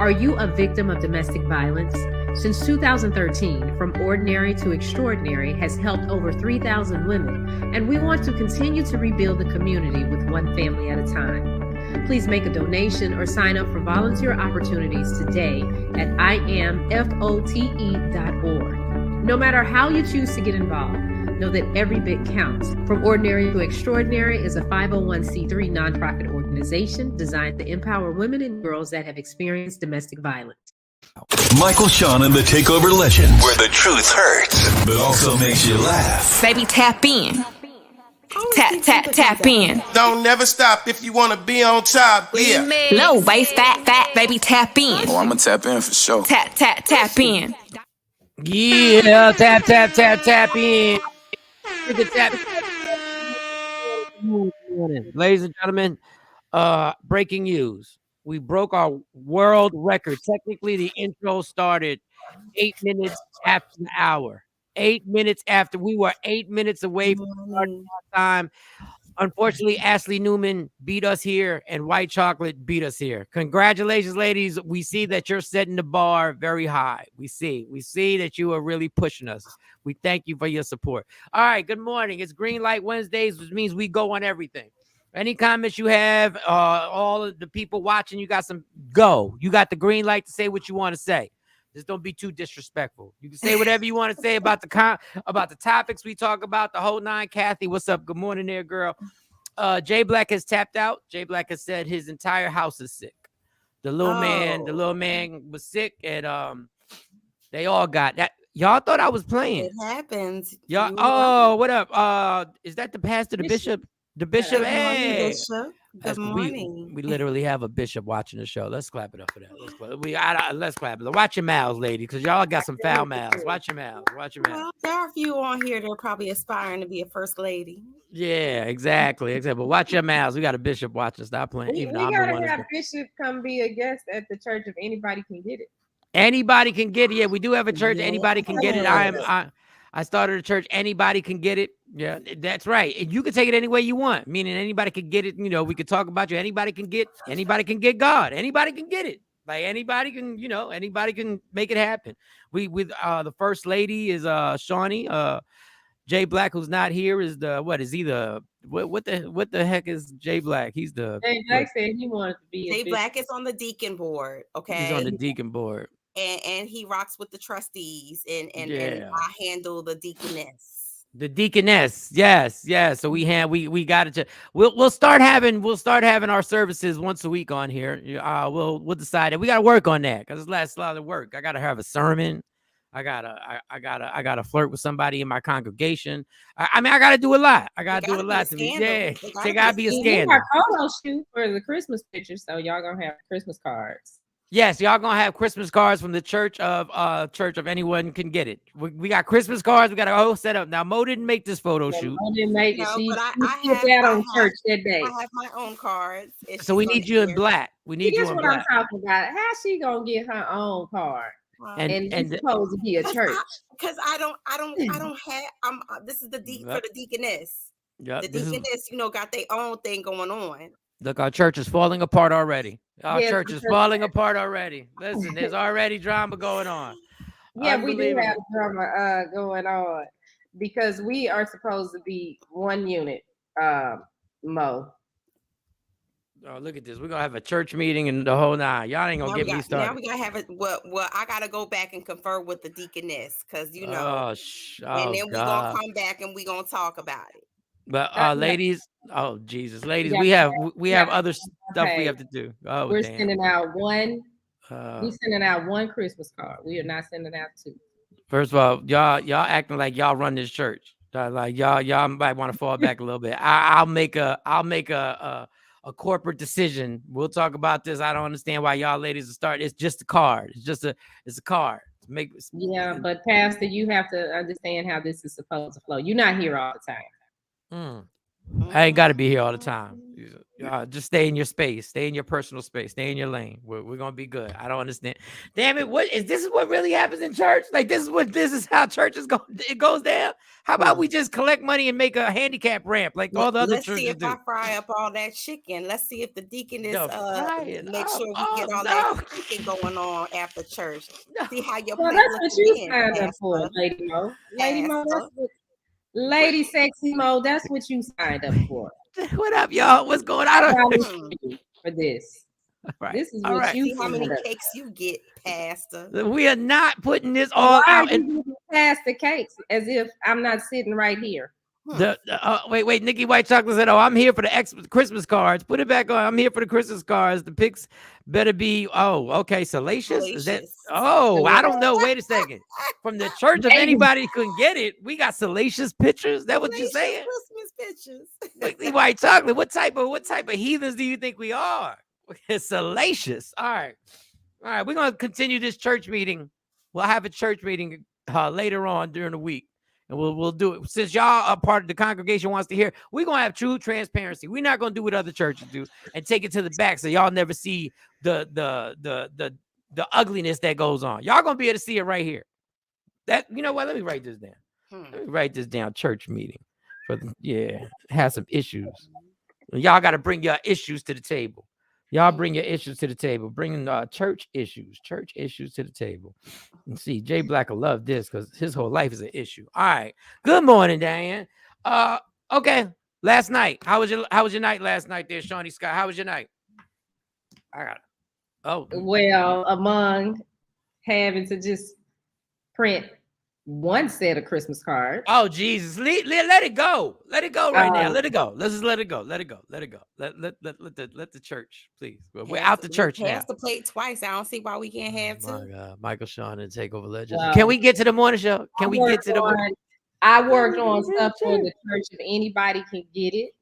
Are you a victim of domestic violence? Since 2013, From Ordinary to Extraordinary has helped over 3,000 women, and we want to continue to rebuild the community with one family at a time. Please make a donation or sign up for volunteer opportunities today at IamFote.org. No matter how you choose to get involved, know that every bit counts. From Ordinary to Extraordinary is a 501c3 nonprofit organization designed to empower women and girls that have experienced domestic violence. Michael, Shawn, and the Takeover Legends, where the truth hurts, but also makes you laugh. Baby, tap in. Tap in. Don't never stop if you want to be on top. Yeah. Low waist, fat, baby, tap in. Oh, I'ma tap in for sure. Tap in. Yeah, tap in. Ladies and gentlemen, breaking news. We broke our world record. Technically, the intro started 8 minutes after the hour. 8 minutes after. We were 8 minutes away from starting our time. Unfortunately, Ashley Newman beat us here, and White Chocolate beat us here. Congratulations, ladies. We see that you're setting the bar very high. We see that you are really pushing us. We thank you for your support. All right, good morning. It's Greenlight Wednesdays, which means we go on everything. Any comments you have, all of the people watching, you got some go. You got the green light to say what you want to say. Just don't be too disrespectful. You can say whatever you want to say about the topics we talk about, the whole nine. Kathy, what's up? Good morning there, girl. Jay Black has tapped out. Jay Black has said his entire house is sick. The little man was sick, and they all got that. Y'all thought I was playing. It happens. Y'all, what up? Is that the pastor, the bishop? The bishop, hey. Bishop. Good morning. We literally have a bishop watching the show. Let's clap it up for that. Let's clap it up. Watch your mouths, lady, because y'all got some foul mouths. Watch your mouths. Well, there are a few on here that are probably aspiring to be a first lady. Yeah, exactly. But watch your mouths. We got a bishop watching. Stop playing. We gotta have bishop come be a guest at the church if anybody can get it. Anybody can get it. Yeah, we do have a church. Anybody can get it. I started a church. Anybody can get it. Yeah, that's right. And you can take it any way you want. Meaning anybody can get it. You know, we could talk about you. Anybody can get God. Anybody can get it. Like anybody can make it happen. We with the first lady is Shawnee. Jay Black, who's not here, is what the heck is Jay Black? He's the Jay Black said he wanted to be. Jay Black is on the deacon board. Okay, he's on the deacon board. And he rocks with the trustees and I handle the deaconess. The deaconess, yes. So we got it. We'll start having our services once a week on here. We'll decide that we got to work on that because it's a lot of work. I got to have a sermon. I gotta flirt with somebody in my congregation. I gotta do a lot. I gotta do a lot to me. Yeah, they gotta be a scandal. Our photo shoot for the Christmas pictures, so y'all gonna have Christmas cards. Yes, y'all gonna have Christmas cards from the Church of Anyone Can Get It. We got Christmas cards. We got a whole setup. Now Mo didn't make this photo shoot. Mo didn't make it. I church that day. I have my own cards. So we need you in black. We need you in black. That's what I'm talking about. How she gonna get her own card? And supposed to be a church. Because I don't have. This is the for the deaconess. Yep, the deaconess, got their own thing going on. Look, our church is falling apart already. Our church is falling apart already. Listen, there's already drama going on. Yeah, we do have drama going on because we are supposed to be one unit. Mo. Oh, look at this. We're gonna have a church meeting and the whole nine. Y'all ain't gonna get me started. Now we gotta have it. Well, I gotta go back and confer with the deaconess because and then we're gonna come back and we're gonna talk about it. But ladies, oh Jesus, ladies, we have other stuff we have to do. Oh, we're sending out one. We're sending out one Christmas card. We are not sending out two. First of all, y'all acting like y'all run this church. Like y'all might want to fall back a little bit. I'll make a corporate decision. We'll talk about this. I don't understand why y'all ladies are starting. It's just a card. It's a card. But Pastor, you have to understand how this is supposed to flow. You're not here all the time. I ain't got to be here all the time. Just stay in your space, stay in your personal space, stay in your lane. We're gonna be good. I don't understand. Damn it! What is this? Is what really happens in church? Like this is how churches go. It goes down. How about we just collect money and make a handicap ramp like all the other churches do? Let's see if I fry up all that chicken. Let's see if the deacon is make sure we get all that chicken going on after church. See how your well, that's what you signed up for, Lady Mo. Lady Mo, that's what Lady Sexy Mo, that's what you signed up for. What up, y'all? What's going on for this? Right. This is what you see how many cakes you get, Pastor. We are not putting this all out. And pass the cakes as if I'm not sitting right here. Wait, Nikki White Chocolate said, "Oh, I'm here for the Christmas cards. Put it back on. I'm here for the Christmas cards. The pics better be salacious. Is that? Oh, I don't know. Wait a second. From the church, if anybody couldn't get it, we got salacious pictures. That what you're saying? Christmas pictures. Nikki White Chocolate. What type of heathens do you think we are? It's salacious. All right. We're gonna continue this church meeting. We'll have a church meeting later on during the week. And we'll do it. Since y'all are part of the congregation wants to hear, we're going to have true transparency. We're not going to do what other churches do and take it to the back so y'all never see the ugliness that goes on. Y'all going to be able to see it right here. That, you know what? Let me write this down. Let me write this down. Church meeting. Have some issues. Y'all got to bring your issues to the table. Y'all bring your issues to the table. Bring church issues to the table. And see, Jay Black will love this because his whole life is an issue. All right. Good morning, Diane. Okay. Last night, how was your night last night there, Shawnee Scott? How was your night? I got it. Oh, well, among having to just print one set of Christmas cards. Oh, Jesus. Let it go. Let it go right now. Let it go. Let's just let it go. Let it go. Let the church, please. We're out the church now. Pass the plate twice. I don't see why we can't have two. My God. Michael Shawn and Takeover Legends. Can we get to the morning show? Can we get to the morning? I worked on stuff for the church. If anybody can get it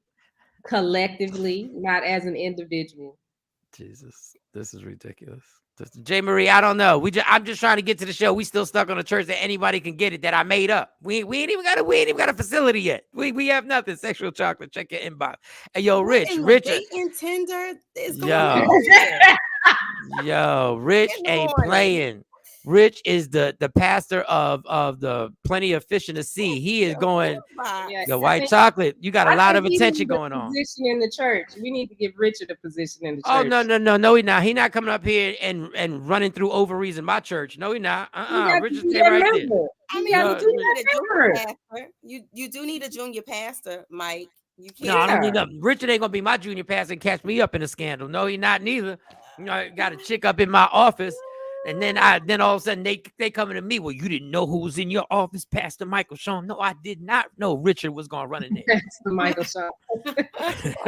collectively, not as an individual. Jesus, this is ridiculous. J. Marie, I don't know. I'm just trying to get to the show. We still stuck on a church that anybody can get it that I made up. We ain't even got a facility yet. We have nothing. Sexual chocolate. Check your inbox. Hey, yo, Rich. And Tinder is going on. Yo, Rich ain't playing. Rich is the pastor of the Plenty of Fish in the Sea. He is going the white chocolate. You got a lot of attention going on. Position in the church. We need to give Richard a position in the church. Oh no, he not. He not coming up here and running through ovaries in my church. No, he not. Richard's right there. I mean, you do need a junior pastor, Mike. You can't. No, I don't need nothing. Richard ain't gonna be my junior pastor and catch me up in a scandal. No, he not neither. You know, I got a chick up in my office. And then all of a sudden they coming to me. Well, you didn't know who was in your office, Pastor Michael Shawn. No, I did not know Richard was gonna run in there. Pastor Michael Shawn.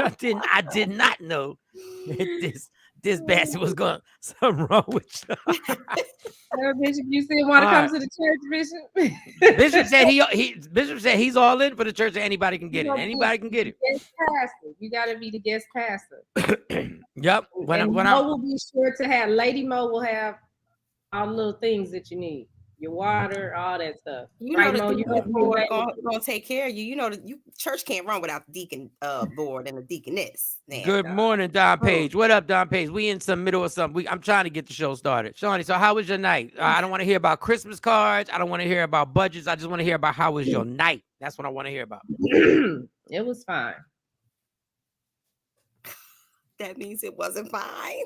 I did not know this bastard was going something wrong with you. Bishop, you still want to come to the church, Bishop? Bishop said he's all in for the church. Anybody can get it. Anybody can get it. Guest pastor. You got to be the guest pastor. Yep. Mo will be sure to have. Lady Mo will have all the little things that you need. Your water, all that stuff. You know, Mo, you gonna take care of you. You know, church can't run without the deacon board and the deaconess. Good morning, Don Page. What up, Don Page? We in some middle of something. I'm trying to get the show started. Shawnee, so how was your night? I don't want to hear about Christmas cards. I don't want to hear about budgets. I just want to hear about how was your night. That's what I want to hear about. It was fine. That means it wasn't fine.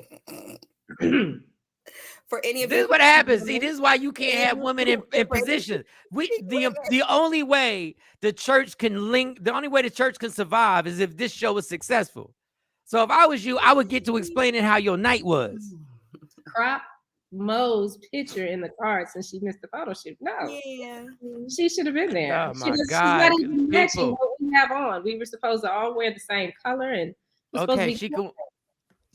For any of this is what happens. See, this is why you can't have women in positions. The only way the church can survive is if this show is successful. So if I was you, I would get to explaining how your night was. Crop Mo's picture in the card since she missed the photo shoot. No, she should have been there. Oh my God! She's not even matching what we have on. We were supposed to all wear the same color, and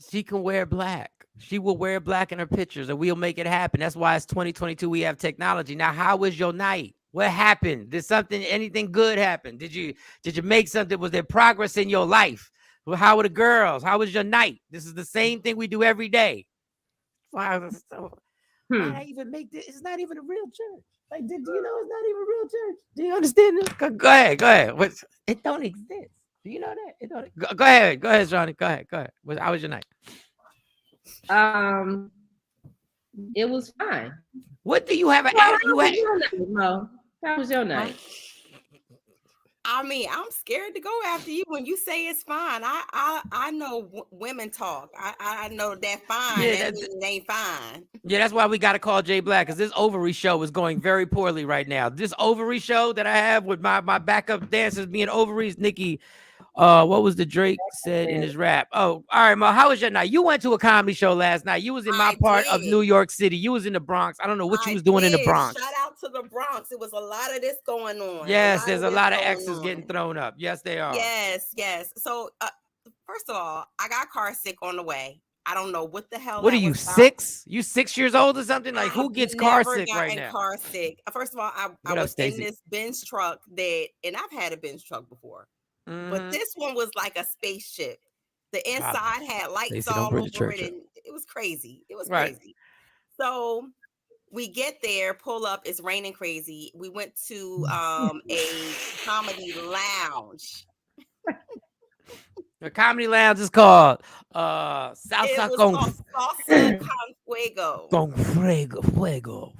she can wear black. She will wear black in her pictures and we'll make it happen. That's why it's 2022. We have technology. Now, how was your night? What happened? Did anything good happen? Did you make something? Was there progress in your life? How were the girls? How was your night? This is the same thing we do every day. Why even make this? It's not even a real church. Do you know it's not even a real church? Do you understand this? Go ahead. It don't exist. Do you know that? Go ahead, Johnny. Go ahead. How was your night? It was fine. What do you have? How was your night? I mean, I'm scared to go after you when you say it's fine. I know women talk. I know that fine. Yeah, that means it ain't fine. Yeah, that's why we got to call Jay Black, because this ovary show is going very poorly right now. This ovary show that I have with my backup dancers being ovaries, Nikki. What was the Drake said in his rap? Oh, all right, Mo. How was your night? You went to a comedy show last night. You was in my part of New York City. You was in the Bronx. I don't know what you was doing in the Bronx. Shout out to the Bronx. It was a lot of this going on. Yes, there's a lot of X's getting thrown up. Yes, they are. Yes. So, first of all, I got car sick on the way. I don't know what the hell. What are you, 6? You 6 years old or something? Like, who gets car sick right now? Car sick. First of all, I was in this Benz truck and I've had a Benz truck before. But this one was like a spaceship. The inside had lights all over it, and it was crazy. It was crazy. So we get there, pull up. It's raining crazy. We went to a comedy lounge. The comedy lounge is called Salsa con Fuego. Con fuego.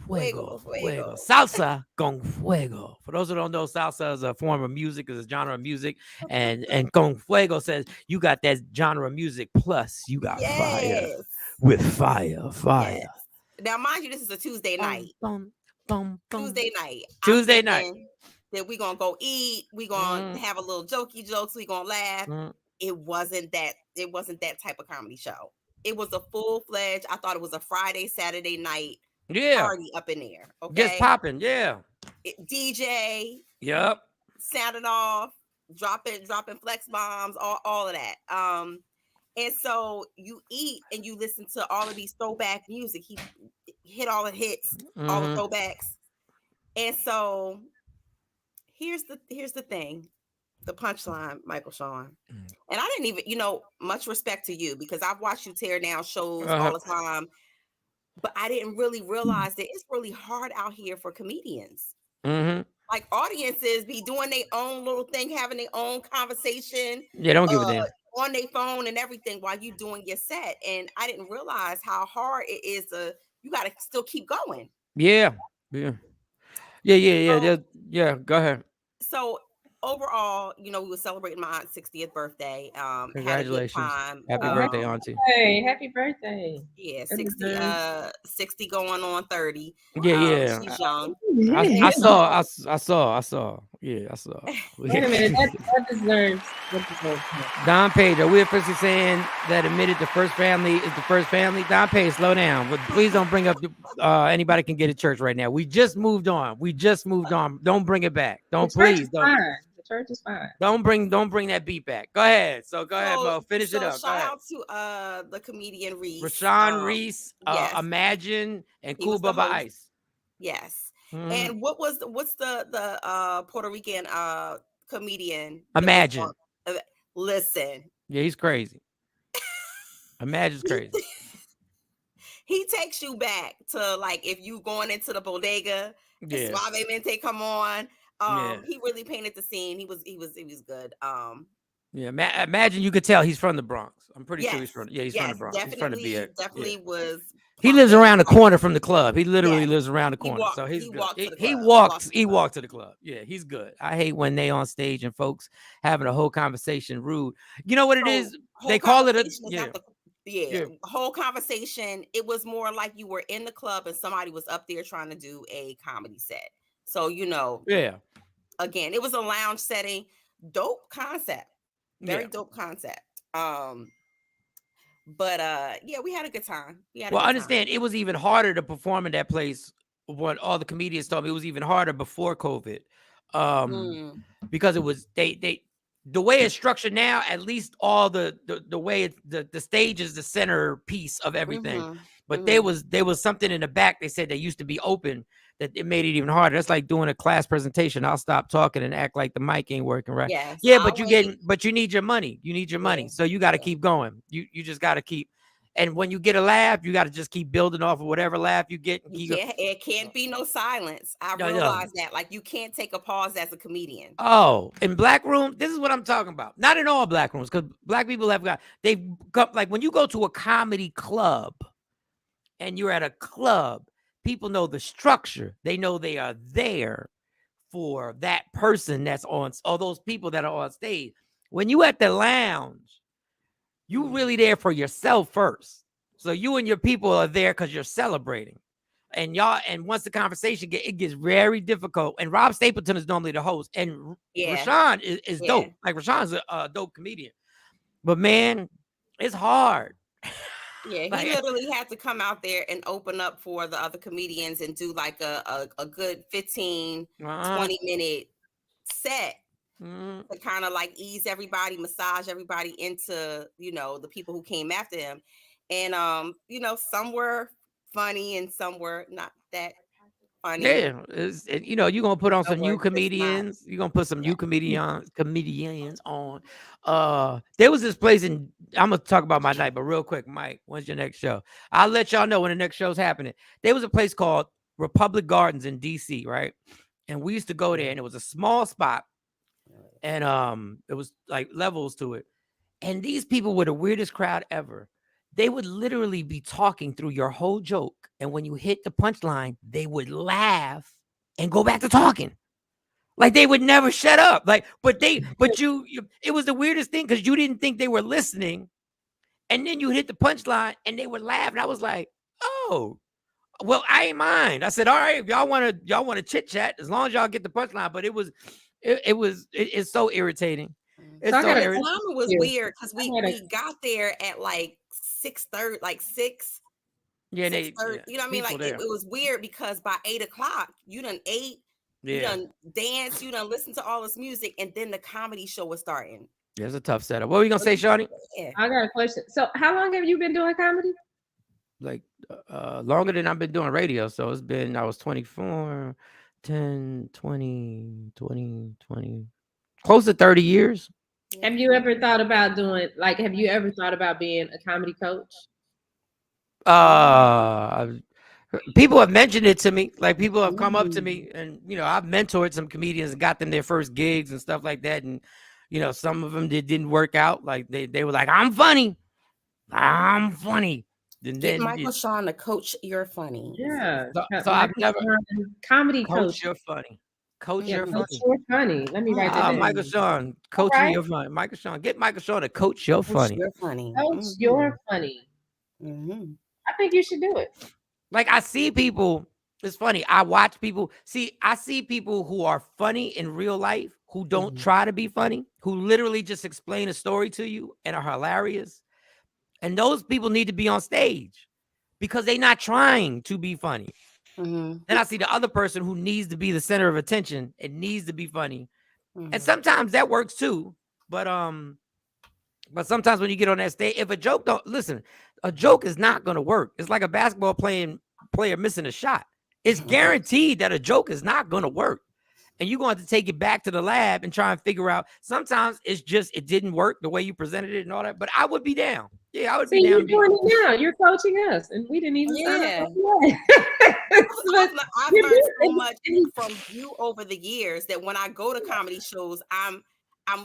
Salsa con fuego. For those who don't know, salsa is a form of music, is a genre of music, and con fuego says you got that genre of music plus you got fire with fire. Yes. Now, mind you, this is a Tuesday night. Tuesday night. That we gonna go eat. We gonna have a little jokes. We gonna laugh. It wasn't that type of comedy show. It was a full-fledged, I thought it was a Friday, Saturday night party up in there. Okay. Just popping, DJ. Yep. Sounding off, dropping flex bombs, all of that. And so you eat and you listen to all of these throwback music. He hit all the hits, all the throwbacks. And so here's the thing. The punchline, Michael Shawn. And I didn't even, much respect to you, because I've watched you tear down shows all the time, but I didn't really realize that it's really hard out here for comedians. Like, audiences be doing their own little thing, having their own conversation. Yeah, don't give a damn. On their phone and everything while you doing your set. And I didn't realize how hard it is you got to still keep going. Yeah. Go ahead. So, overall, we were celebrating my aunt's 60th birthday. Congratulations. Had a good time. Happy birthday, Auntie. Hey, happy birthday. Yeah, 60 going on 30. Yeah. She's young. I saw. Yeah, I saw. Wait a minute, that deserves. Don Page, are we officially saying that admitted the first family is the first family? Don Page, slow down. But please don't bring up anybody can get to church right now. We just moved on. Don't bring it back. Please. The church is fine. Don't bring that beat back. Go ahead. So go ahead, Mo. Finish it up. Shout out to the comedian Reese. Rashawn Reese, Imagine, and Cool Bubba Ice. Yes. And what's the Puerto Rican comedian? Imagine. Listen. Yeah, he's crazy. Imagine's crazy. He takes you back to, like, if you going into the bodega, Suavemente come on. He really painted the scene. He was good. Imagine, you could tell he's from the Bronx. I'm pretty sure he's from the Bronx. Definitely was. He lives around the corner from the club. He literally lives around the corner. So he's good. He walked to the club. Yeah, he's good. I hate when they on stage and folks having a whole conversation rude. You know what it is? They call it whole conversation. It was more like you were in the club and somebody was up there trying to do a comedy set. So, again, it was a lounge setting. Dope concept. Very dope concept. But we had a good time. Understand, it was even harder to perform in that place. What all the comedians told me, it was even harder before COVID. Because it was the way it's structured now, at least all the way the stage is the center piece of everything. But there was something in the back. They said they used to be open, that it made it even harder. That's like doing a class presentation. I'll stop talking and act like the mic ain't working right. Yes, but you need your money. So you got to keep going. You just got to keep. And when you get a laugh, you got to just keep building off of whatever laugh you get. And keep It can't be no silence. I No. realize that. Like, you can't take a pause as a comedian. Oh, in black room, this is what I'm talking about. Not in all black rooms, because black people have they've got, like, when you go to a comedy club and you're at a club, people know the structure. They know they are there for that person that's on, or those people that are on stage. When you at the lounge, you really there for yourself first. So you and your people are there because you're celebrating. And once the conversation gets very difficult. And Rob Stapleton is normally the host. And Rashawn is dope. Like, Rashawn's a dope comedian. But man, it's hard. Yeah, he literally had to come out there and open up for the other comedians and do like a good 15, 20-minute set to kind of like ease everybody, massage everybody into, the people who came after him. And, some were funny and some were not that funny. Yeah, you're going to put on some new comedians. You're going to put some new comedians on. There was this place I'm going to talk about my night, but real quick, Mike, when's your next show? I'll let y'all know when the next show's happening. There was a place called Republic Gardens in DC, right? And we used to go there, and it was a small spot. And it was like levels to it. And these people were the weirdest crowd ever. They would literally be talking through your whole joke. And when you hit the punchline, they would laugh and go back to talking. Like, they would never shut up. Like, it was the weirdest thing, because you didn't think they were listening. And then you hit the punchline and they would laugh. And I was like, oh, well, I ain't mind. I said, all right, if y'all want to chit chat, as long as y'all get the punchline. But it's so irritating. It's so irritating. It was weird because we got there at like 6:30, like 6. Yeah, 6:30, you know what I mean? Like, it was weird because by 8 o'clock, you done ate, you done danced, you done listened to all this music, and then the comedy show was starting. Yeah, it's a tough setup. What were you gonna say, Shawnee? Yeah. I got a question. So, how long have you been doing comedy? Like, longer than I've been doing radio. So it's been, I was 24, 10, 20, close to 30 years. Have you ever thought about being a comedy coach? People have mentioned it to me. Like, people have come up to me, and I've mentored some comedians and got them their first gigs and stuff like that. And some of them didn't work out. Like, they were like, I'm funny. And Get Michael Shawn to coach You're Funny. Yeah. So I've never comedy coach You're Funny. Coach You're Funny. You're funny. Let me write that down. Michael Shawn, coach You're Funny. Michael Shawn, get Michael Shawn to coach You're Funny. You're funny. Coach You're Funny. Mm-hmm. I think you should do it. Like, I see people. It's funny. I watch people. I see people who are funny in real life, who don't try to be funny, who literally just explain a story to you and are hilarious. And those people need to be on stage because they're not trying to be funny. Then I see the other person who needs to be the center of attention and needs to be funny. And sometimes that works too. But sometimes when you get on that stage, if a joke a joke is not going to work. It's like a basketball player missing a shot. It's guaranteed that a joke is not going to work. And you're going to have to take it back to the lab and try and figure out. Sometimes it's just, it didn't work the way you presented it and all that. But I would be down. Yeah, I would be down. You're doing it now. You're coaching us, and we didn't even I've learned so much from you over the years that when I go to comedy shows, I'm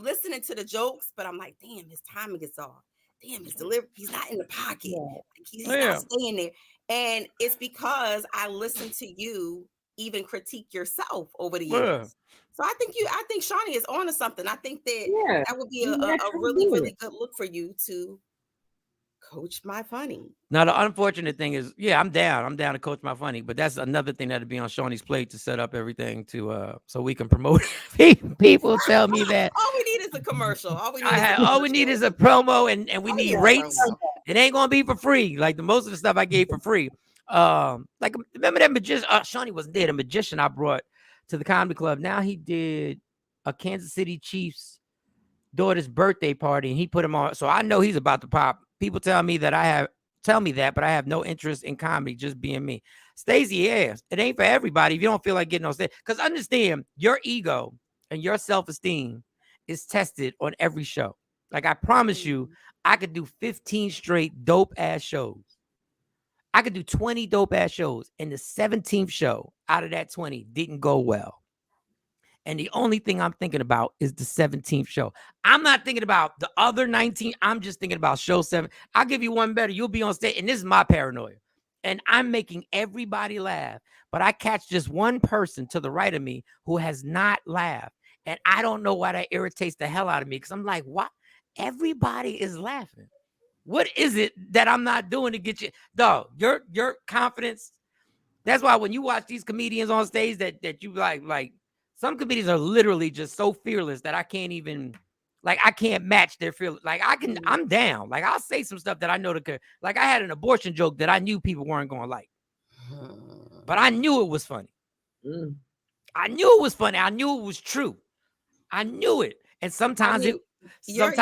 listening to the jokes, but I'm like, damn, his timing is off. Damn, his delivery, he's not in the pocket. Yeah. Like, he's not staying there. And it's because I listen to you even critique yourself over the years. So I think Shawnee is on to something. I think that would be a really, really good look for you to coach my funny. Now, the unfortunate thing is, I'm down to coach my funny, but that's another thing that'd be on Shawnee's plate to set up everything to so we can promote it. People tell me that all we need is a commercial. All we need is a promo, and we need rates. It ain't gonna be for free. Like, the most of the stuff I gave for free. Like, remember that magician? Shawnee wasn't there. The magician I brought to the comedy club. Now he did a Kansas City Chiefs daughter's birthday party, and he put him on. So I know he's about to pop. People tell me that, but I have no interest in comedy, just being me. Stacey, it ain't for everybody if you don't feel like getting on stage. Because understand, your ego and your self-esteem is tested on every show. Like I promise you, I could do 15 straight dope ass shows. I could do 20 dope ass shows, and the 17th show out of that 20 didn't go well. And the only thing I'm thinking about is the 17th show. I'm not thinking about the other 19. I'm just thinking about show 7. I'll give you one better. You'll be on stage, and this is my paranoia. And I'm making everybody laugh, but I catch just one person to the right of me who has not laughed. And I don't know why that irritates the hell out of me, because I'm like, what? Everybody is laughing. What is it that I'm not doing to get you? Dog, your confidence. That's why when you watch these comedians on stage that you like some comedians are literally just so fearless that I can't even, like, I can't match their feel. Like I'm down. Like I'll say some stuff that I know like I had an abortion joke that I knew people weren't going to like, but I knew it was funny. I knew it was funny. I knew it was true. I knew it. And sometimes it went Your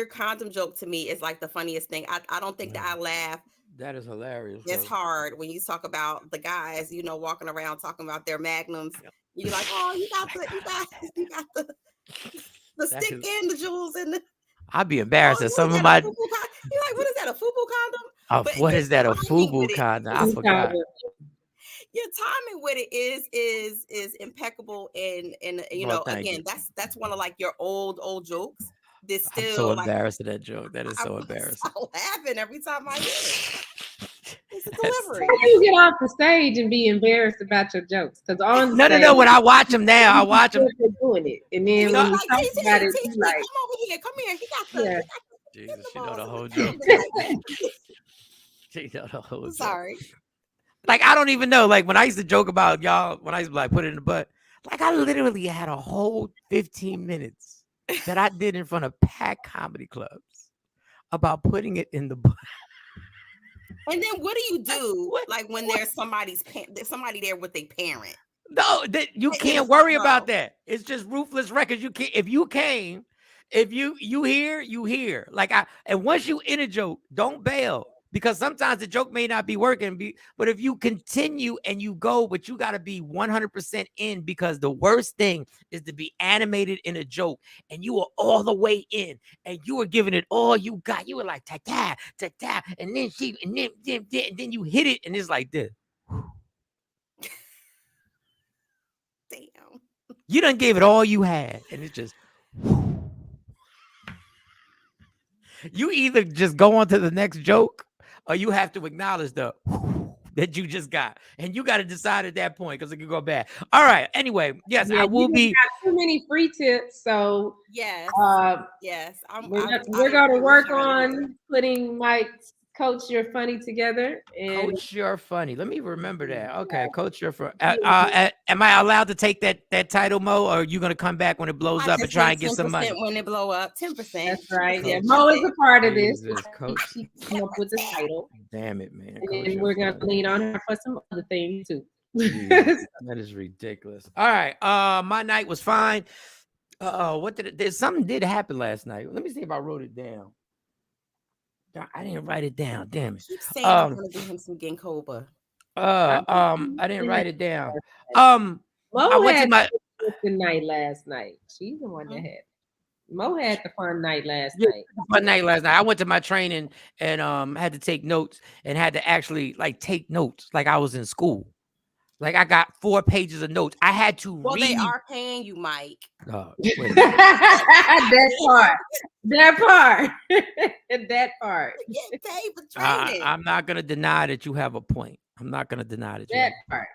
condom joke to me is like the funniest thing. I don't think that I laugh. That is hilarious. It's hard when you talk about the guys, walking around talking about their magnums. You're like, oh, you got the stick and the jewels and the. I'd be embarrassed at some of my. You're like, what is that? A FUBU condom? What is that? A FUBU condom? I forgot. Your timing with it is impeccable, and again, that's one of like your old jokes. This still, I'm so embarrassed of that joke. That is so embarrassing. I'm laughing every time I hear it. It's a delivery. How do you get off the stage and be embarrassed about your jokes? Because no. When I watch them now, I watch them doing it, and then when you talk about it, he's like, "Come over here, come here." He got the. Jesus, she know the whole joke. She know the whole joke. Sorry. Like I don't even know. Like when I used to joke about y'all, when I used to like put it in the butt, like I literally had a whole 15 minutes that I did in front of packed comedy clubs about putting it in the butt. And then what do you do? Like when there's somebody there with a parent? No, you can't worry about that. It's just ruthless records. You can't. If you came, if you hear, you hear. Like and once you in a joke, don't bail. Because sometimes the joke may not be working, but if you continue and you go, but you got to be 100% in, because the worst thing is to be animated in a joke and you are all the way in and you were giving it all you got. You were like, ta-ta, ta-ta, and then then you hit it and it's like this. Damn. You done gave it all you had and it's just. You either just go on to the next joke or you have to acknowledge the that you just got. And you got to decide at that point because it could go bad. All right. Anyway, yes, I will be. Got too many free tips. So, yes. Yes. We're going to work on putting Mike's Coach You're Funny together. And Coach You're Funny. Let me remember that. Okay. Coach You're Funny. Am I allowed to take that title, Mo, or are you going to come back when it blows up and try and get some money? When it blow up, 10%. That's right. Yeah. Mo is a part of this. Coach. She came up with the title. Damn it, man. And we're going to lean on her for some other things too. That is ridiculous. All right. My night was fine. Something did happen last night. Let me see if I wrote it down. I didn't write it down. Damn it. Keep saying I'm gonna give him some ginkgo. I didn't write it down. Mo I went to my night last night. She's the one that had. Mo had the fun night last night. Fun night last night. I went to my training and had to take notes and had to actually like take notes like I was in school. Like I got 4 pages of notes. I had to read. They are paying you, Mike. That part. You get paid for training. I'm not gonna deny that you have a point. I'm not gonna deny that part.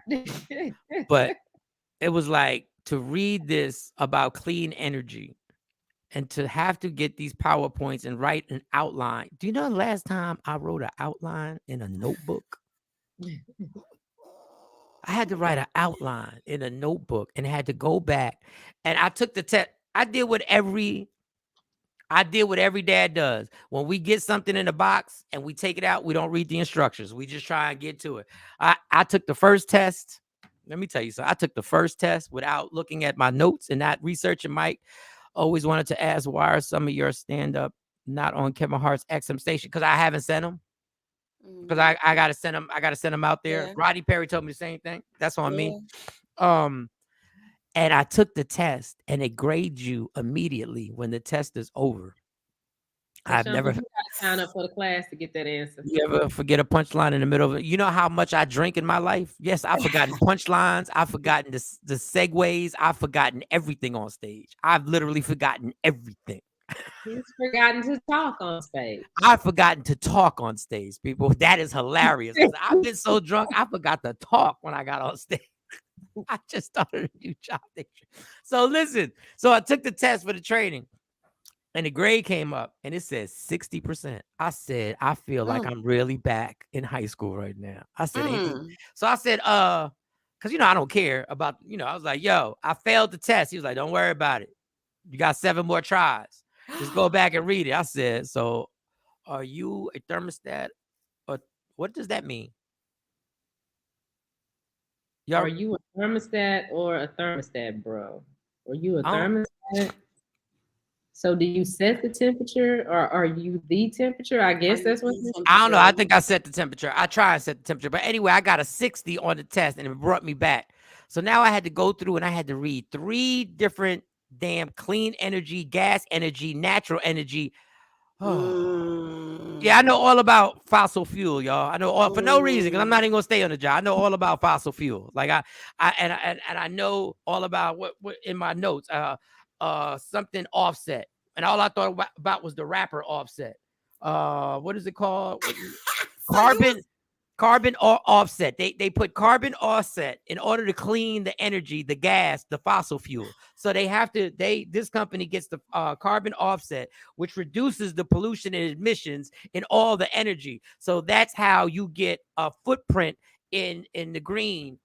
But it was like to read this about clean energy and to have to get these PowerPoints and write an outline. Do you know the last time I wrote an outline in a notebook? I had to write an outline in a notebook and had to go back. And I took the test. I did what every dad does. When we get something in the box and we take it out, we don't read the instructions. We just try and get to it. I took the first test. Let me tell you something. I took the first test without looking at my notes and not researching. Mike always wanted to ask, why are some of your stand-up not on Kevin Hart's XM station? Because I haven't sent them. Because I gotta send them out there. Yeah. Roddy Perry told me the same thing. That's on me. And I took the test, and they grade you immediately when the test is over. So, I've Sean, never. but you gotta sign up for the class to get that answer. You ever forget a punchline in the middle of it? You know how much I drink in my life? Yes, I've forgotten punchlines. I've forgotten the segues. I've forgotten everything on stage. I've literally forgotten everything. He's forgotten to talk on stage. I've forgotten to talk on stage, people. That is hilarious. 'Cause I've been so drunk, I forgot to talk when I got on stage. I just started a new job. So listen, so I took the test for the training. And the grade came up and it said 60%. I said, I feel like I'm really back in high school right now. I said, so I said, because you know, I don't care about, you know, I was like, yo, I failed the test. He was like, don't worry about it. You got 7 more tries. Just go back and read it. I said, so are you a thermostat? Or what does that mean? Are you a thermostat or a thermostat, bro? Are you a thermostat? So do you set the temperature or are you the temperature? I guess that's what I don't know. I think I set the temperature. I try and set the temperature. But anyway, I got a 60 on the test and it brought me back. So now I had to go through and I had to read 3 different damn clean energy, gas energy, natural energy. Yeah, I know all about fossil fuel, y'all. I know all for no reason because I'm not even gonna stay on the job. I know all about fossil fuel. Like I know all about what in my notes. Something Offset, and all I thought about was the rapper Offset. What is it called? Carbon offset. They put carbon offset in order to clean the energy, the gas, the fossil fuel. So they have to. This company gets the carbon offset, which reduces the pollution and emissions in all the energy. So that's how you get a footprint in the green.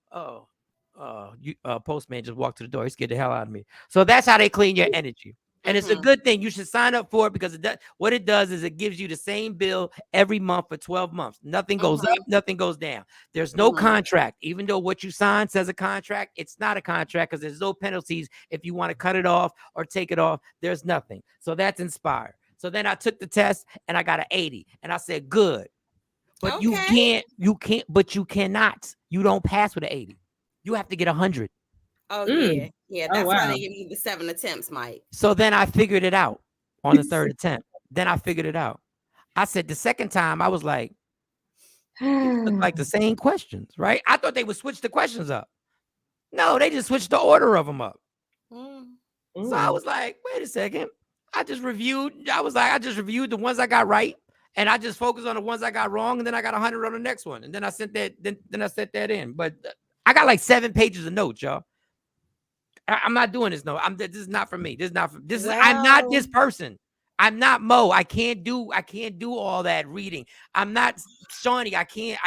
Postman just walked to the door. He scared the hell out of me. So that's how they clean your energy. And it's a good thing. You should sign up for it because what it does is it gives you the same bill every month for 12 months. Nothing goes up, nothing goes down. There's no contract. Even though what you sign says a contract, it's not a contract because there's no penalties if you want to cut it off or take it off. There's nothing. So that's Inspire. So then I took the test and I got an 80. And I said, good. But you cannot. You don't pass with an 80. You have to get 100. Oh, yeah. Yeah, that's why they give you the 7 attempts, Mike. So then I figured it out on the 3rd attempt. Then I figured it out. I said the second time, I was like, look like the same questions, right? I thought they would switch the questions up. No, they just switched the order of them up. So I was like, wait a second. I just reviewed the ones I got right. And I just focused on the ones I got wrong. And then I got 100 on the next one. And then I sent that, then I sent that in. But I got like 7 pages of notes, y'all. I'm not doing this. No, this is not for me. This is not for this. I'm not this person. I'm not Mo. I can't do all that reading. I'm not Shawnee. I can't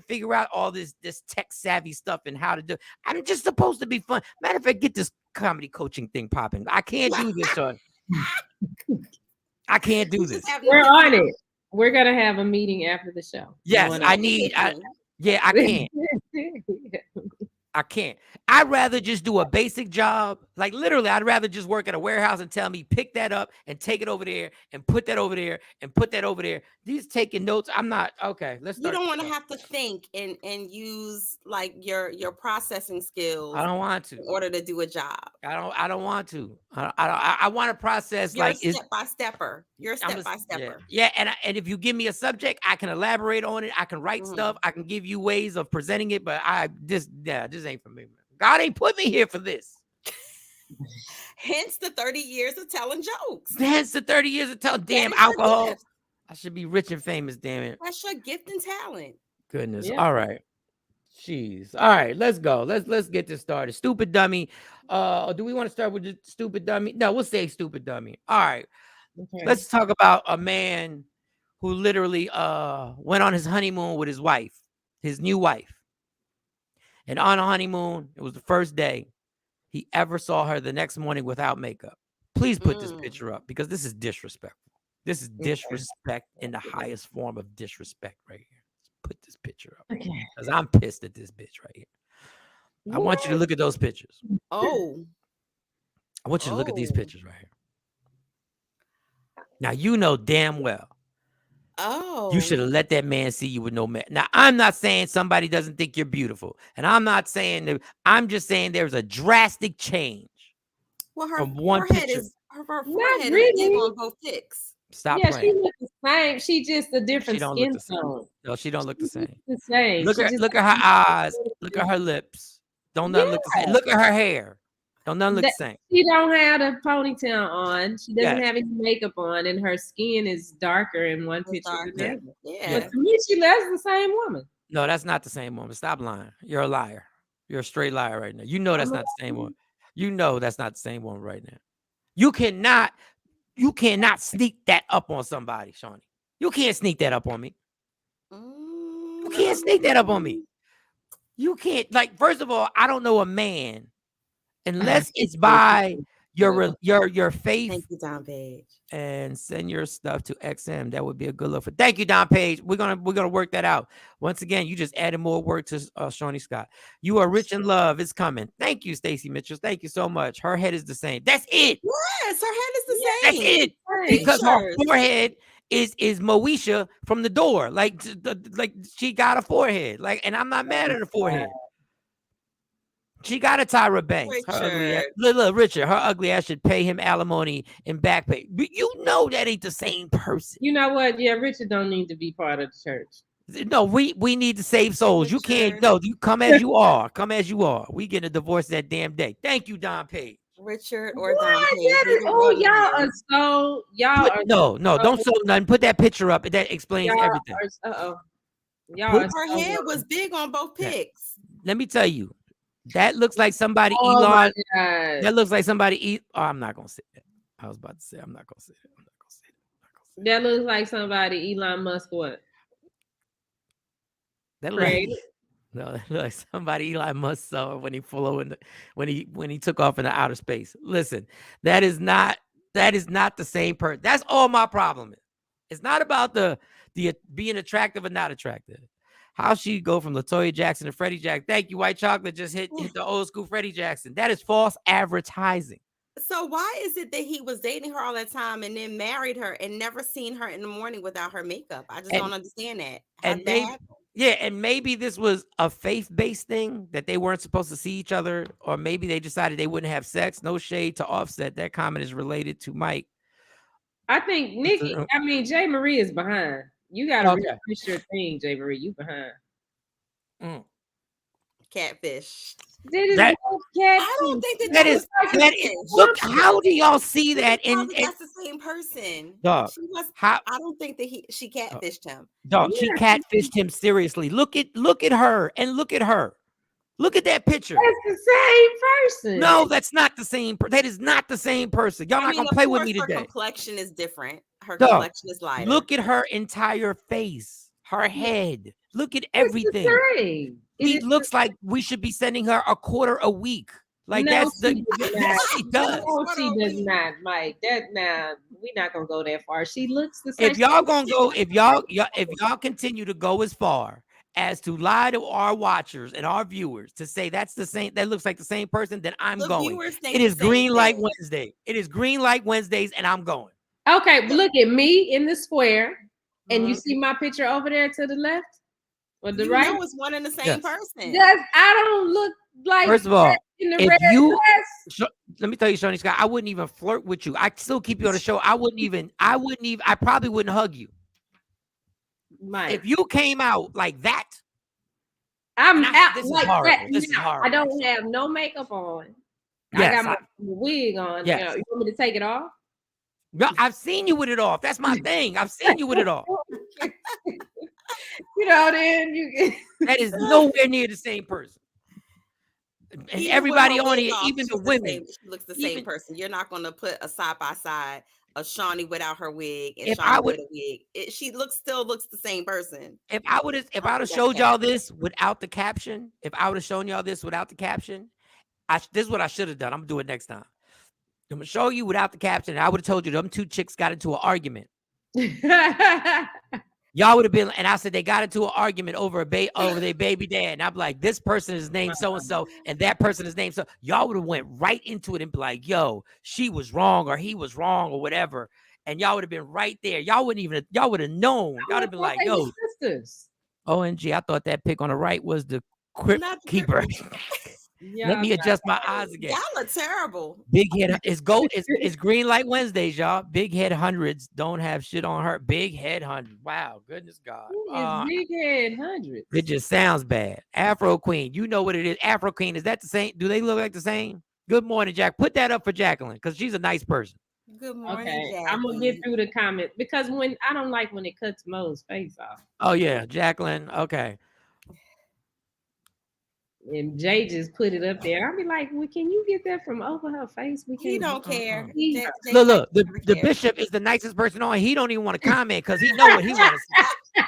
figure out all this tech savvy stuff and how to do. I'm just supposed to be fun. Matter of fact, get this comedy coaching thing popping. I can't do this, Shawnee. I can't do this. We're on it. We're gonna have a meeting after the show. Yes, I can't. I can't. I'd rather just do a basic job. Like literally, I'd rather just work at a warehouse and tell me pick that up and take it over there and put that over there and put that over there. These taking notes. I'm not okay. Let's start. You don't want to have to think and use like your processing skills. I don't want to in order to do a job. I don't want to. I want to process. You're like a step by stepper. You're a step by stepper. Yeah. And if you give me a subject, I can elaborate on it. I can write stuff. I can give you ways of presenting it. But this ain't for me. God ain't put me here for this. Hence the 30 years of telling jokes. Hence the 30 years of telling damn alcohol. I should be rich and famous, damn it. That's your gift and talent. Goodness. Yeah. All right. Jeez. All right, let's go. Let's get this started. Stupid dummy. Do we want to start with the stupid dummy? No, we'll say stupid dummy. All right. Okay. Let's talk about a man who literally went on his honeymoon with his wife, his new wife. And on a honeymoon, it was the first day he ever saw her the next morning without makeup. Please put this picture up because this is disrespectful. This is disrespect in the highest form of disrespect right here. Put this picture up because I'm pissed at this bitch right here. I want you to look at those pictures. Oh. I want you to look at these pictures right here. Now, you know damn well Oh. You should have let that man see you with no man. Now, I'm not saying somebody doesn't think you're beautiful. And I'm not saying that. I'm just saying there's a drastic change. Well, her from one forehead picture. is her forehead Not is big really. on both pics. Stop Yeah, playing. she looks the same. She just a She different don't look skin the same. tone. No, she don't look the same. The same. Look She at just look at her eyes. Look at her lips. Don't nothing look the same. Look at her hair. Don't nothing look the same. She don't have a ponytail on. She doesn't Yes. have any makeup on, and her skin is darker in one picture than the other. Yeah. But to me, that's the same woman. No, that's not the same woman. Stop lying. You're a liar. You're a straight liar right now. You know that's not the same one. You know that's not the same one right now. You cannot sneak that up on somebody, Shawnee. You can't sneak that up on me. You can't sneak that up on me. You can't, like, first of all, I don't know a man unless it's by your faith. Thank you, Don Page. And send your stuff to XM. That would be a good look for. Thank you, Don Page. We're gonna work that out. Once again, you just added more work to Shawnee Scott. You are rich in love. It's coming. Thank you, Stacey Mitchell. Thank you so much. Her head is the same. That's it. Yes, her head is the same. That's it. Because her forehead is Moesha from The Door. Like she got a forehead. Like, and I'm not mad at her forehead. She got a Tyra Banks. Her ugly ass, look, Richard, her ugly ass should pay him alimony and back pay. But you know that ain't the same person. You know what? Yeah, Richard don't need to be part of the church. No, we need to save souls. You can't. No, you come as you are. Come as you are. We get a divorce that damn day. Thank you, Don Page. Richard or Don Page. Oh, y'all are so no, don't show nothing. Put that picture up. That explains everything. Her head was big on both pics. Let me tell you. That looks like somebody Elon. That looks like somebody. Oh, I'm not gonna say that. I was about to say I'm not gonna say that. That looks like somebody Elon Musk. What? That looks like somebody Elon Musk saw when he flew when he took off into outer space. Listen, that is not the same person. That's all my problem is. It's not about the being attractive or not attractive. How she go from LaToya Jackson to Freddie Jackson? Thank you, White Chocolate just hit the old school Freddie Jackson. That is false advertising. So why is it that he was dating her all that time and then married her and never seen her in the morning without her makeup? I just don't understand that. And maybe this was a faith-based thing that they weren't supposed to see each other, or maybe they decided they wouldn't have sex. No shade to Offset. That comment is related to Mike. I think Jay Marie is behind. You gotta refresh your thing, Jay Marie. You behind. Catfish. I don't think that is. Look, how do y'all see that? And that's the same person. Dog, I don't think that she catfished him. Dog, she catfished him seriously. Look at her and look at her. Look at that picture. That's the same person. No, that's not the same. That is not the same person. Y'all not gonna play with me today. Her complexion is different. Her complexion is lighter. Look at her entire face, her head. Look at everything. It looks like we should be sending her a quarter a week. Like that's she does. No, she does not, Mike. We're not gonna go that far. She looks the same. If y'all continue to go as far as to lie to our watchers and our viewers to say that's the same, that looks like the same person, then I'm going. It is Greenlight Wednesday. It is Greenlight Wednesdays, and I'm going. Okay, but look at me in the square, and you see my picture over there to the left or the right. It's one and the same person. I don't look like. First of all, in the red dress. Let me tell you, Shawnee Scott, I wouldn't even flirt with you. I still keep you on the show. I probably wouldn't hug you. Mike. If you came out like that, I'm out this like is horrible. that. This is horrible. I don't have no makeup on. Yes, I got my wig on. Yes. You want me to take it off? No, I've seen you with it off. That's my thing. I've seen you with it off. Then you that is nowhere near the same person. And even everybody on here, even the women, she looks the same person. You're not going to put a side by side of Shawnee without her wig and if Shawnee with a wig. She still looks the same person. If I would have showed y'all this without the caption, this is what I should have done. I'm gonna do it next time. I'm gonna show you without the caption. I would have told you them two chicks got into an argument. Y'all would have been, and I said they got into an argument over their baby dad. And I'm like, this person is named so and so, and that person is named so. Y'all would have went right into it and be like, yo, she was wrong or he was wrong or whatever. and y'all would have been right there. Y'all would have known. Y'all would have been like, yo, sisters. OMG, I thought that pic on the right was the crypt keeper. Let me adjust my eyes again. Y'all are terrible. Big head. It's Greenlight Wednesdays, y'all. Big head hundreds don't have shit on her. Big head hundred. Wow, goodness God. Big head hundreds. It just sounds bad. Afro Queen, you know what it is. Afro Queen, is that the same? Do they look like the same? Good morning, Jack. Put that up for Jacqueline because she's a nice person. Good morning, okay. I'm gonna get through the comment because I don't like when it cuts Mo's face off. Oh yeah, Jacqueline. Okay. And Jay just put it up there. I'll be like, well, can you get that from over her face? He don't care. Look, the bishop is the nicest person on. He don't even want to comment because he know what he wants to say.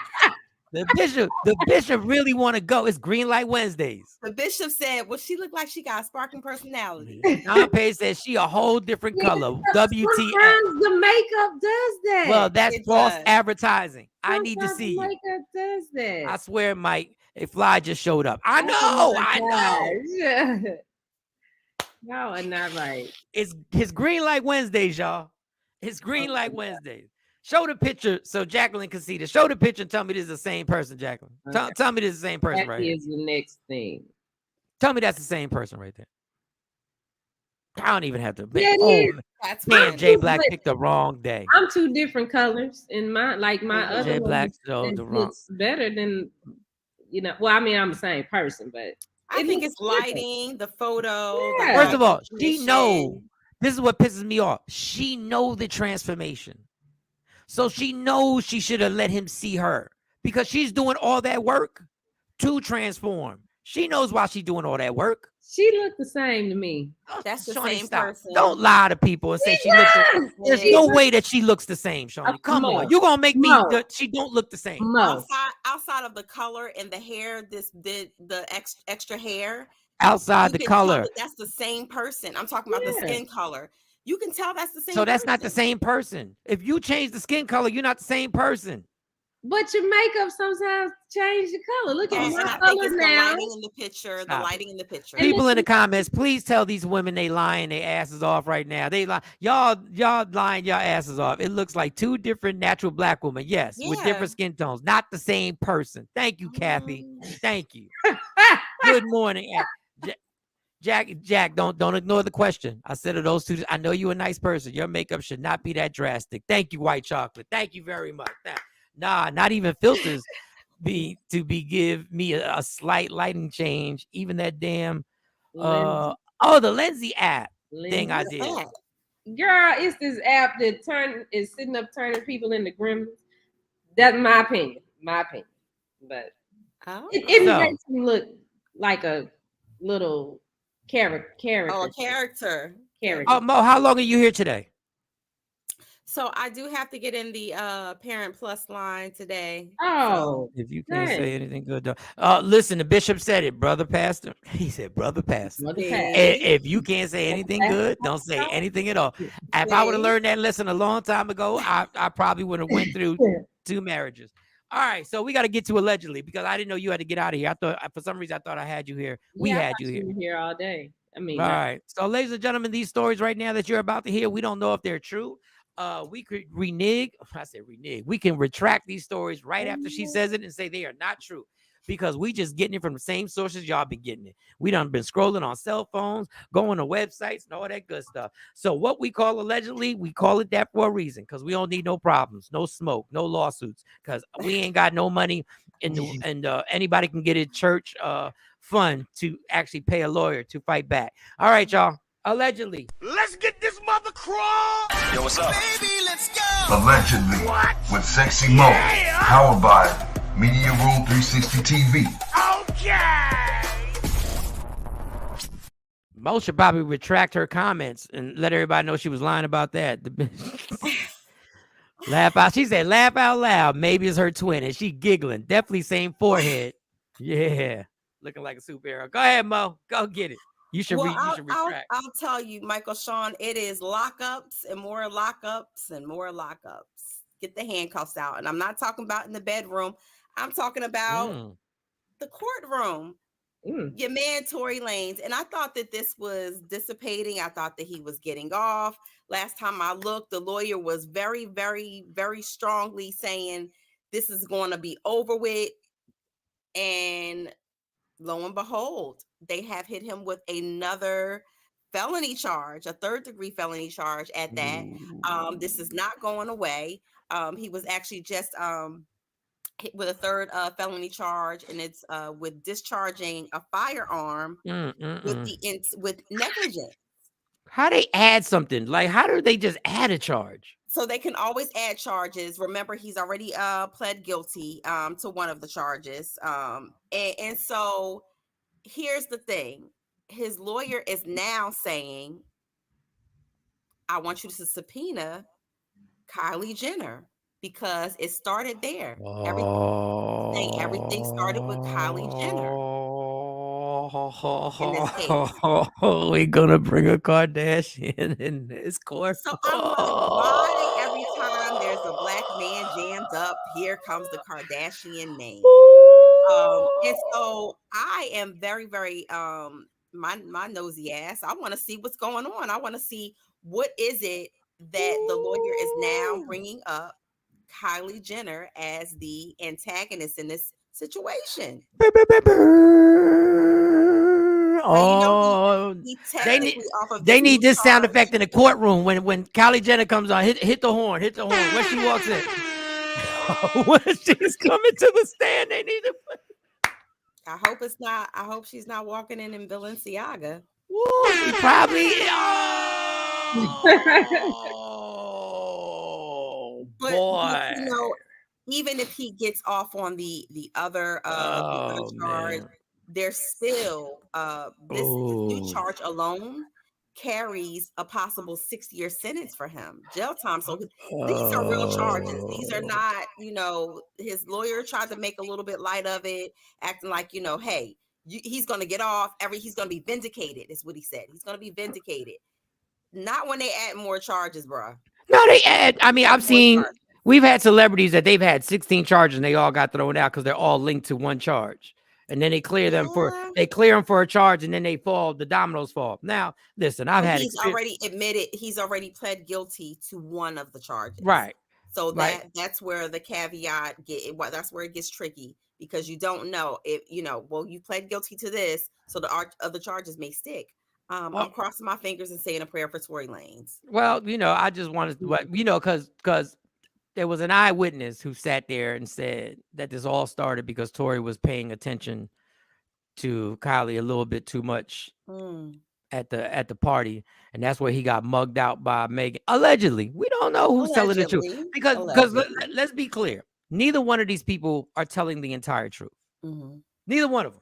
The bishop really want to go. It's Greenlight Wednesdays. The bishop said, well, she looked like she got a sparkling personality. Don Page said she a whole different color. WTF. Sometimes the makeup does that. Well, that's false advertising. I need to see you. Makeup does that. I swear, Mike, a fly just showed up. I know. Y'all are not right. It's Greenlight Wednesdays, y'all. It's Greenlight Wednesdays. Show the picture so Jacqueline can see this. Show the picture and tell me this is the same person, Jacqueline. Okay. Tell me this is the same person right here. That is the next thing. Tell me that's the same person right there. I don't even have to. That's man, Jay Black picked the wrong day. I'm two different colors in my other Jay Black looks better than Well, I mean, I'm the same person, but I think it's lighting, the photo. Yeah. First of all, she know. This is what pisses me off. She know the transformation. So she knows she should have let him see her because she's doing all that work to transform. She knows why she's doing all that work. She looked the same to me. That's the Shawnee, same stop. person. Don't lie to people and say she looks. There's no way that she looks the same, Shawnee. Come on, you're gonna make me. She don't look the same. Outside of the color and the hair, the extra hair. Outside the color, that's the same person. I'm talking about the skin color. You can tell that's the same. So that's not the same person. If you change the skin color, you're not the same person. But your makeup sometimes change the color. Look at my color now. The lighting in the picture. The lighting in the picture. People in the comments, please tell these women they lying their asses off right now. They lie. Y'all lying your asses off. It looks like two different natural black women. Yes, with different skin tones. Not the same person. Thank you, Kathy. Thank you. Good morning. Jack, don't ignore the question. I said to those two, I know you're a nice person. Your makeup should not be that drastic. Thank you, White Chocolate. Thank you very much. Nah, not even filters give me a slight lighting change. Even that damn the Lenzy app thing I did. Girl, it's this app that is sitting up turning people into gremlins. That's my opinion. But it makes me look like a little character. Oh, a character. Mo, how long are you here today? So I do have to get in the Parent Plus line today. Oh, if you can't say anything good, though. Listen, the bishop said it, brother pastor. He said, brother pastor. If you can't say anything good, don't say anything at all. If I would have learned that lesson a long time ago, I probably would have went through 2 marriages. All right, so we got to get to allegedly because I didn't know you had to get out of here. I thought for some reason I thought I had you here. We had you here. Here all day. I mean, all right. So, ladies and gentlemen, these stories right now that you're about to hear, we don't know if they're true. We could renege. I said renege. We can retract these stories right after she says it and say they are not true because we just getting it from the same sources y'all been getting it. We done been scrolling on cell phones, going to websites and all that good stuff. So what we call allegedly, we call it that for a reason because we don't need no problems, no smoke, no lawsuits because we ain't got no money and anybody can get a church fund to actually pay a lawyer to fight back. All right, y'all. Allegedly. Let's get this mother crawl. Yo, what's up? Baby, let's go. Allegedly. What? With Sexy Mo. Powered by Media Room 360 TV. Okay. Mo should probably retract her comments and let everybody know she was lying about that. Laugh out. She said, laugh out loud. Maybe it's her twin. And she giggling. Definitely same forehead. Yeah. Looking like a superhero. Go ahead, Mo. Go get it. You should retract. I'll tell you, Michael Shawn, it is lockups and more lockups and more lockups. Get the handcuffs out. And I'm not talking about in the bedroom. I'm talking about the courtroom. Your man Tory Lanez, and I thought that this was dissipating. I thought that he was getting off. Last time I looked, the lawyer was very, very, very strongly saying this is going to be over with. And lo and behold, they have hit him with another felony charge, a third-degree felony charge at that. This is not going away. He was actually just hit with a third felony charge, and it's with discharging a firearm with negligence. How they add something? Like, how do they just add a charge? So they can always add charges. Remember, he's already pled guilty to one of the charges. And so here's the thing. His lawyer is now saying, I want you to subpoena Kylie Jenner because it started there. Everything started with Kylie Jenner. In this case. We're gonna bring a Kardashian in this court. So I'm like, why every time there's a black man jammed up, here comes the Kardashian name? And so I am very, very my nosy ass. I want to see what's going on. I want to see what is it that the lawyer is now bringing up Kylie Jenner as the antagonist in this situation. Oh, they need this sound effect in the courtroom when Kylie Jenner comes on. Hit the horn. When she walks in. When she's coming to the stand, they need to. I hope she's not walking in Balenciaga. Ooh, she probably. But, boy. You know, even if he gets off on the other charge, there's still this new charge alone carries a possible 6-year sentence for him, jail time. So these are real charges. These are not, his lawyer tried to make a little bit light of it, acting like, hey, he's going to get off. He's going to be vindicated, is what he said. He's going to be vindicated. Not when they add more charges, bro. No, they add. I mean, we've had celebrities that they've had 16 charges and they all got thrown out because they're all linked to one charge. And then they clear them for a charge, and then the dominoes fall. Now, listen, he's already pled guilty to one of the charges. Right. So that's where the caveat that's where it gets tricky, because you don't know if, you pled guilty to this, so the other charges may stick. I'm crossing my fingers and saying a prayer for Tory Lanez. Well, I just wanted to, because there was an eyewitness who sat there and said that this all started because Tory was paying attention to Kylie a little bit too much at the party, and that's where he got mugged out by Megan. Allegedly, we don't know who's telling the truth, because let's be clear, neither one of these people are telling the entire truth. Neither one of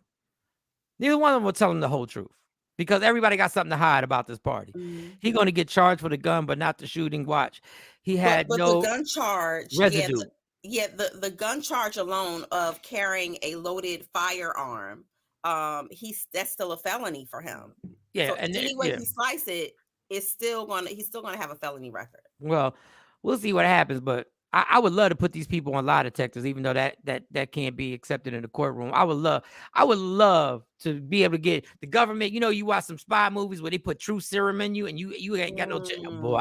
them were telling the whole truth, because everybody got something to hide about this party. He's going to get charged for the gun, but not the shooting. Watch. He had but no the gun charge residue. The gun charge alone of carrying a loaded firearm, that's still a felony for him. Yeah, so and any way he slice it, he's still gonna have a felony record. Well, we'll see what happens, but I would love to put these people on lie detectors, even though that can't be accepted in the courtroom. I would love to be able to get the government. You watch some spy movies where they put true serum in you, and you ain't got no. Boy,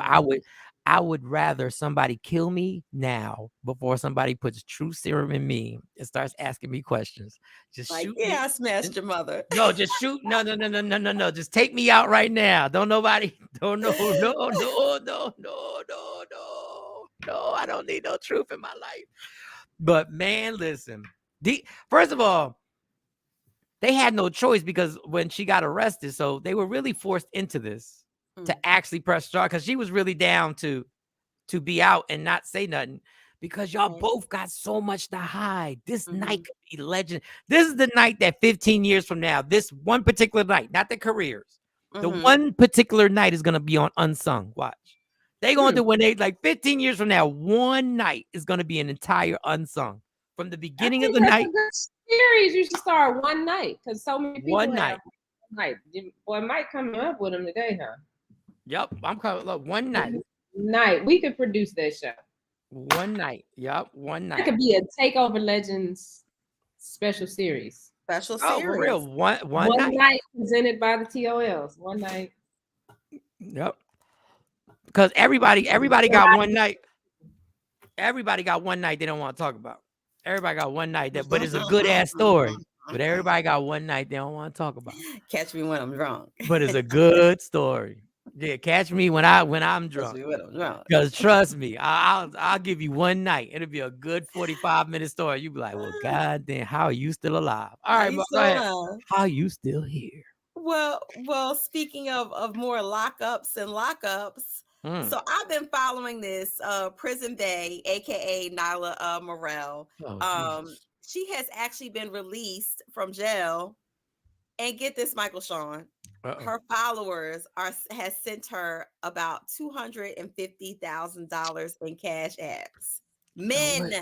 I would rather somebody kill me now before somebody puts true serum in me and starts asking me questions. Just shoot me. I smashed your mother. No, just shoot. No. Just take me out right now. No, I don't need no truth in my life. But man, listen. First of all, they had no choice, because when she got arrested, so they were really forced into this to actually press charge, because she was really down to be out and not say nothing, because y'all both got so much to hide. This night could be legend. This is the night that 15 years from now, this one particular night, not the careers, the one particular night is going to be on Unsung. Watch. They going to do, when they 15 years from now, one night is going to be an entire Unsung from the beginning of the night. Series, you should start one night, because so many people one night. Boy, Mike coming up with them today, huh? Yep, I'm coming. Look, one night. We could produce that show. One night. Yep, one night. It could be a Takeover Legends special series. Special Oh, for series. real. One One night. night presented by the TOLs. One night. Yep. Because everybody got one night. Everybody got one night they don't want to talk about. Everybody got one night but it's a good ass story. But everybody got one night they don't want to talk about. Catch me when I'm drunk. But it's a good story. Yeah, catch me when I'm Catch drunk. me when I'm drunk. Because trust me, I'll give you one night. It'll be a good 45-minute story. You'll be like, well, goddamn, how are you still alive? All right, you go still ahead. alive? How are you still here? Well, speaking of more lockups and lockups, so I've been following this Prison Bae, aka Nyla Morel. She has actually been released from jail, and get this, Michael Shawn. Her followers has sent her about $250,000 in cash apps. Men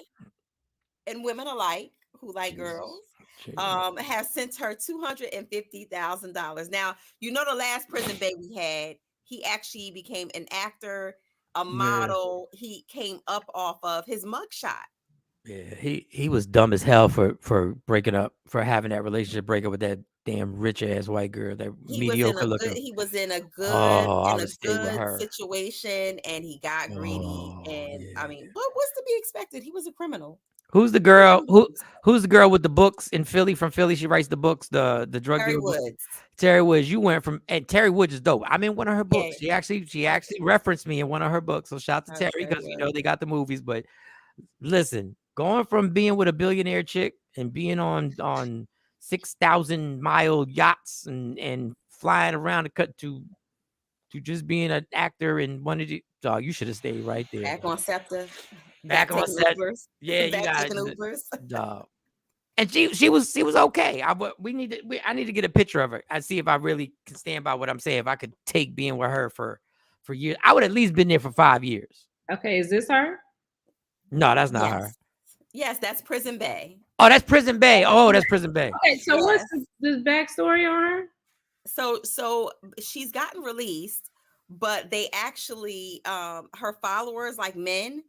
and women alike who like girls have sent her $250,000. Now, you know, the last Prison Bae we had, he actually became an actor, a model. He came up off of his mugshot. Yeah, he was dumb as hell for breaking up, for having that relationship breakup with that damn rich ass white girl, that mediocre looking. He was in a good her situation, and he got greedy. And I mean, what's to be expected? He was a criminal. Who's the girl? Who's the girl with the books in Philly? From Philly, she writes the books. The drug Terry dealer. Woods. Terry Woods. You went from, and Terry Woods is dope. I'm in one of her books. She actually referenced me in one of her books. So shout out to Terry, because you know they got the movies. But listen, going from being with a billionaire chick and being on 6,000-mile yachts and flying around to just being an actor in one of the, dog, you should have stayed right there. Back on Scepter. Back on set. Yeah, you got it. Dog. And she was okay. I need to get a picture of her. I see if I really can stand by what I'm saying. If I could take being with her for years, I would at least been there for 5 years. Okay, is this her? No, that's not her. Yes, that's Prison Bae. Oh, that's Prison Bae. Oh, that's Prison Bae. Okay, so what's the backstory on her? So she's gotten released, but they actually her followers, like men,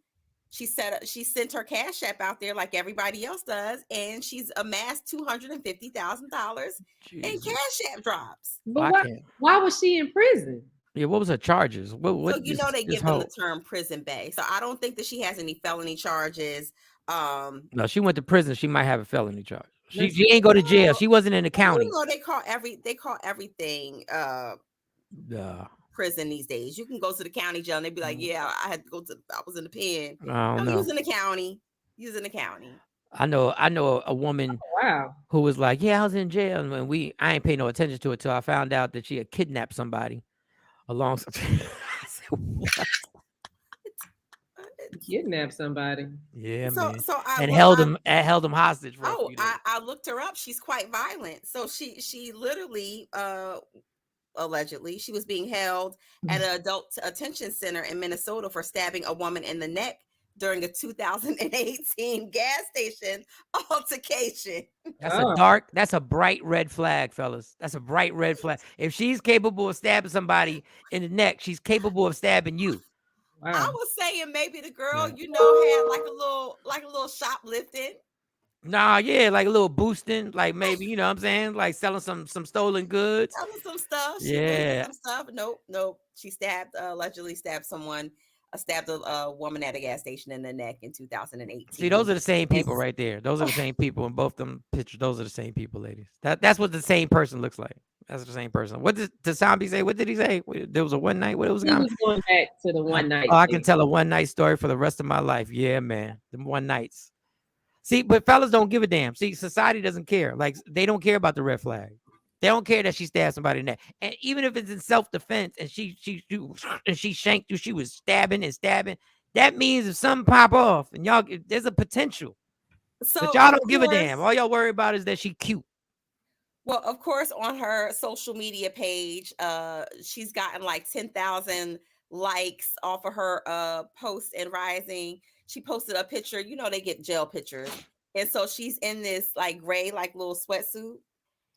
she sent her cash app out there like everybody else does, and she's amassed $250,000 in cash app drops. But why was she in prison? Yeah, what was her charges? What so you know they give them the term Prison Bae. So I don't think that she has any felony charges. No, she went to prison. She might have a felony charge. She ain't go to jail. She wasn't in the county. You know, they call everything prison these days. You can go to the county jail and they'd be like, yeah, I was in the pen. No, he was in the county. I know a woman who was like, yeah, I was in jail, and I ain't pay no attention to it till I found out that she had kidnapped somebody along. I said, what? Kidnapped somebody. Yeah, man. So held him hostage for a few days. I looked her up. She's quite violent. So she literally allegedly she was being held at an adult detention center in Minnesota for stabbing a woman in the neck during a 2018 gas station altercation. That's a bright red flag, fellas. That's a bright red flag. If she's capable of stabbing somebody in the neck, she's capable of stabbing you. Wow. I was saying maybe the girl, had like a little shoplifting. Nah, yeah, like a little boosting, like maybe, you know what I'm saying? Like selling some stolen goods. Selling some stuff. Yeah. Some stuff. Nope. She allegedly stabbed someone. Stabbed a woman at a gas station in the neck in 2018. See, those are the same people right there. Those are the same people in both them pictures. Those are the same people, ladies. That's what the same person looks like. That's the same person. What did Tassambi say? What did he say? There was a one night. What it was? He was going back to the one night. Oh, I can tell a one night story for the rest of my life. Yeah, man. The one nights. See, but fellas don't give a damn. See, society doesn't care. Like, they don't care about the red flag. They don't care that she stabbed somebody in the neck. And even if it's in self-defense and she shanked you, she was stabbing. That means if something pop off and there's a potential. So but y'all don't give a damn. All y'all worry about is that she cute. Well, of course, on her social media page, she's gotten like 10,000 likes off of her post and rising. She posted a picture. You know, they get jail pictures. And so she's in this like gray, like little sweatsuit.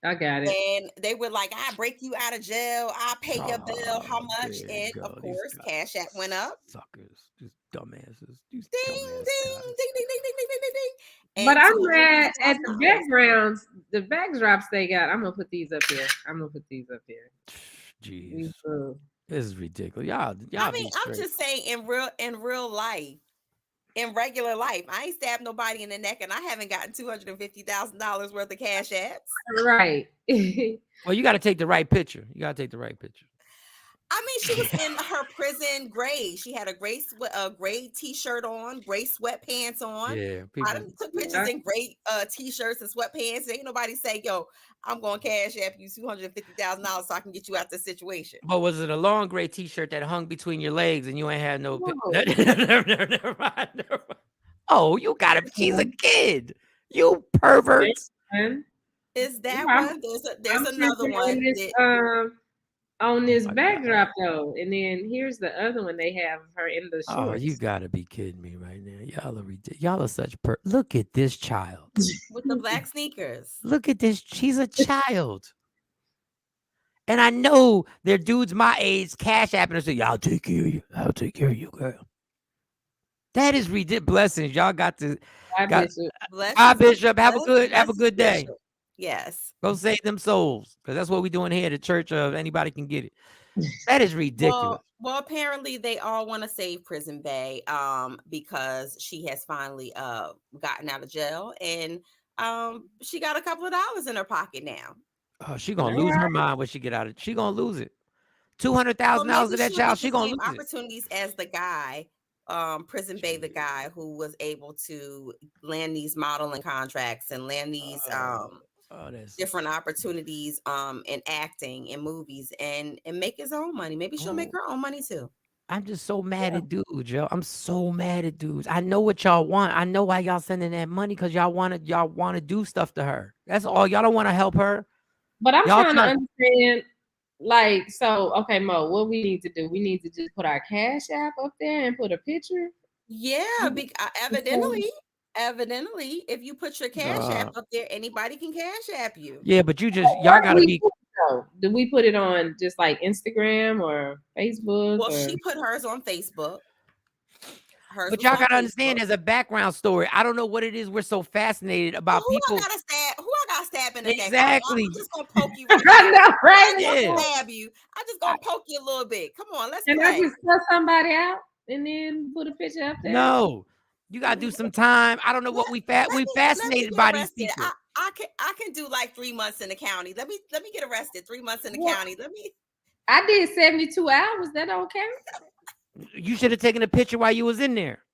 I got it. And they were like, I break you out of jail. I'll pay your bill. How much? And of course, Cash App went up. Suckers. These dumbasses. Ding, ding, ding, ding, ding, ding, ding, ding, ding. But I'm mad at the backgrounds. the backdrops they got. I'm gonna put these up here. Jeez, Uh, this is ridiculous. Y'all I mean, be I'm straight. just saying in real life, in regular life, I ain't stabbed nobody in the neck, and I haven't gotten $250,000 worth of cash apps. right. Well, you got to take the right picture. I mean, she was in her prison gray. She had a gray t-shirt on, gray sweatpants on. Yeah, I done took pictures in gray t-shirts and sweatpants. Ain't nobody say, "Yo, I'm going to cash app you $250,000 so I can get you out the situation." But was it a long gray T-shirt that hung between your legs and you ain't had no? No. Never mind. Oh, you got it. She's a kid. You perverts. Is that Yeah, one? There's another one. On this my backdrop though, and then here's the other one. They have her in the shorts. Oh, you gotta be kidding me right now. Y'all are ridiculous. Y'all are such Look at this child. With the black sneakers. Look at this. She's a child. And I know there are dudes my age cash apping and say, "Yeah, I'll take care of you. I'll take care of you, girl." That is ridiculous. Blessings. Y'all got to. Bye, Bishop. Have a good day. Bishop. Yes. Go save them souls, because that's what we're doing here at the church of anybody can get it. That is ridiculous. Well, apparently they all want to save Prison Bae because she has finally gotten out of jail, and she got a couple of dollars in her pocket now. Oh, she gonna lose her mind when she get out of it. She gonna lose it. $200,000 of that child. She gonna lose opportunities as the guy, Prison Bae, the guy who was able to land these modeling contracts and land these different opportunities in acting in movies and make his own money. Maybe she'll make her own money too. I'm just so mad at dudes, yo. I'm so mad at dudes. I know what y'all want. I know why y'all sending that money, because y'all want to do stuff to her. That's all. Y'all don't want to help her. But I'm trying to understand, like, so okay, Mo, what we need to do? We need to just put our cash app up there and put a picture. Yeah, evidently, if you put your cash app up there, anybody can cash app you. Yeah, but y'all gotta be. Do we put it on just like Instagram or Facebook? Well, she put hers on Facebook. But y'all gotta understand, there's a background story. I don't know what it is. We're so fascinated about people. Who I got stabbed in the neck? Exactly. I'm just gonna poke you. Right right? Stab you. I'm just gonna poke you a little bit. Come on, let's. Can I just cut somebody out and then put a picture up there? No, you gotta do some time. I don't know what we fascinated by these people. I can do like 3 months in the county. Let me get arrested. 3 months in the county. I did 72 hours. That okay? You should have taken a picture while you was in there.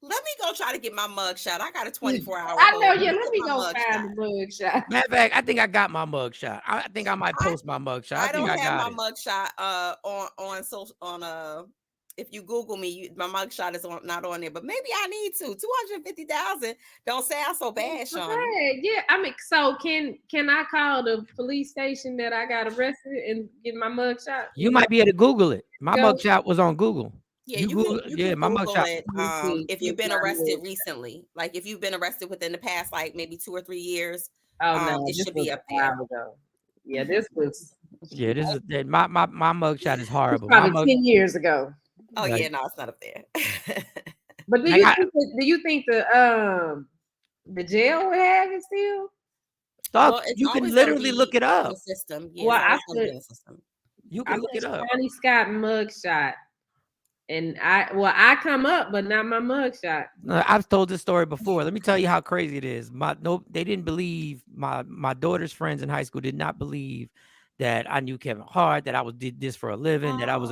Let me go try to get my mug shot. I got a 24-hour. I know. Yeah, let me go find the mug shot. Matter of fact, I think I got my mug shot. I think I might post my mug shot. I don't have my mug shot on if you Google me, my mug shot is not on there, but maybe I need to. 250,000 don't sound so bad, Shawn. Okay, yeah. I mean, so can I call the police station that I got arrested and get my mug shot? You might be able to Google it. My mug shot was on Google. Yeah, you can my mug shot. If you've been arrested recently, like if you've been arrested within the past, like maybe 2 or 3 years, it should be up there. Yeah, this was. Yeah, this is my mug shot is horrible. Probably 10 years ago. Oh yeah, no, it's not up there. But do you think the jail would have it still? Well, you can literally look it up. System. Yeah, well, you can look it up. Bonnie Scott mugshot. And I come up, but not my mugshot. I've told this story before. Let me tell you how crazy it is. They didn't believe my daughter's friends in high school did not believe that I knew Kevin Hart, that I did this for a living, that I was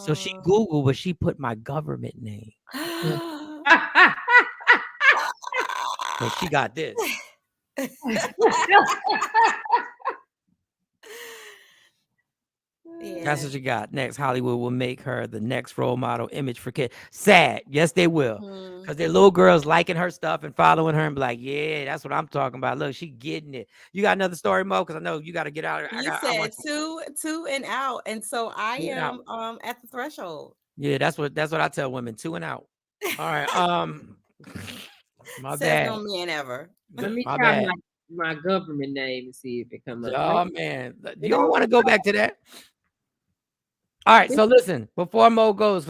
so she Googled, but she put my government name. So she got this. Yeah. That's what you got. Next, Hollywood will make her the next role model image for kids. Sad. Yes, they will. Because their little girls liking her stuff and following her and be like, yeah, that's what I'm talking about. Look, she getting it. You got another story, Mo? Because I know you got to get out. You said two and out. And so I am at the threshold. Yeah, that's what I tell women. 2 and out. All right. My bad. No man ever. Let me try my government name and see if it comes up. Oh man. Do you want to go back to that? All right, so listen, before Mo goes,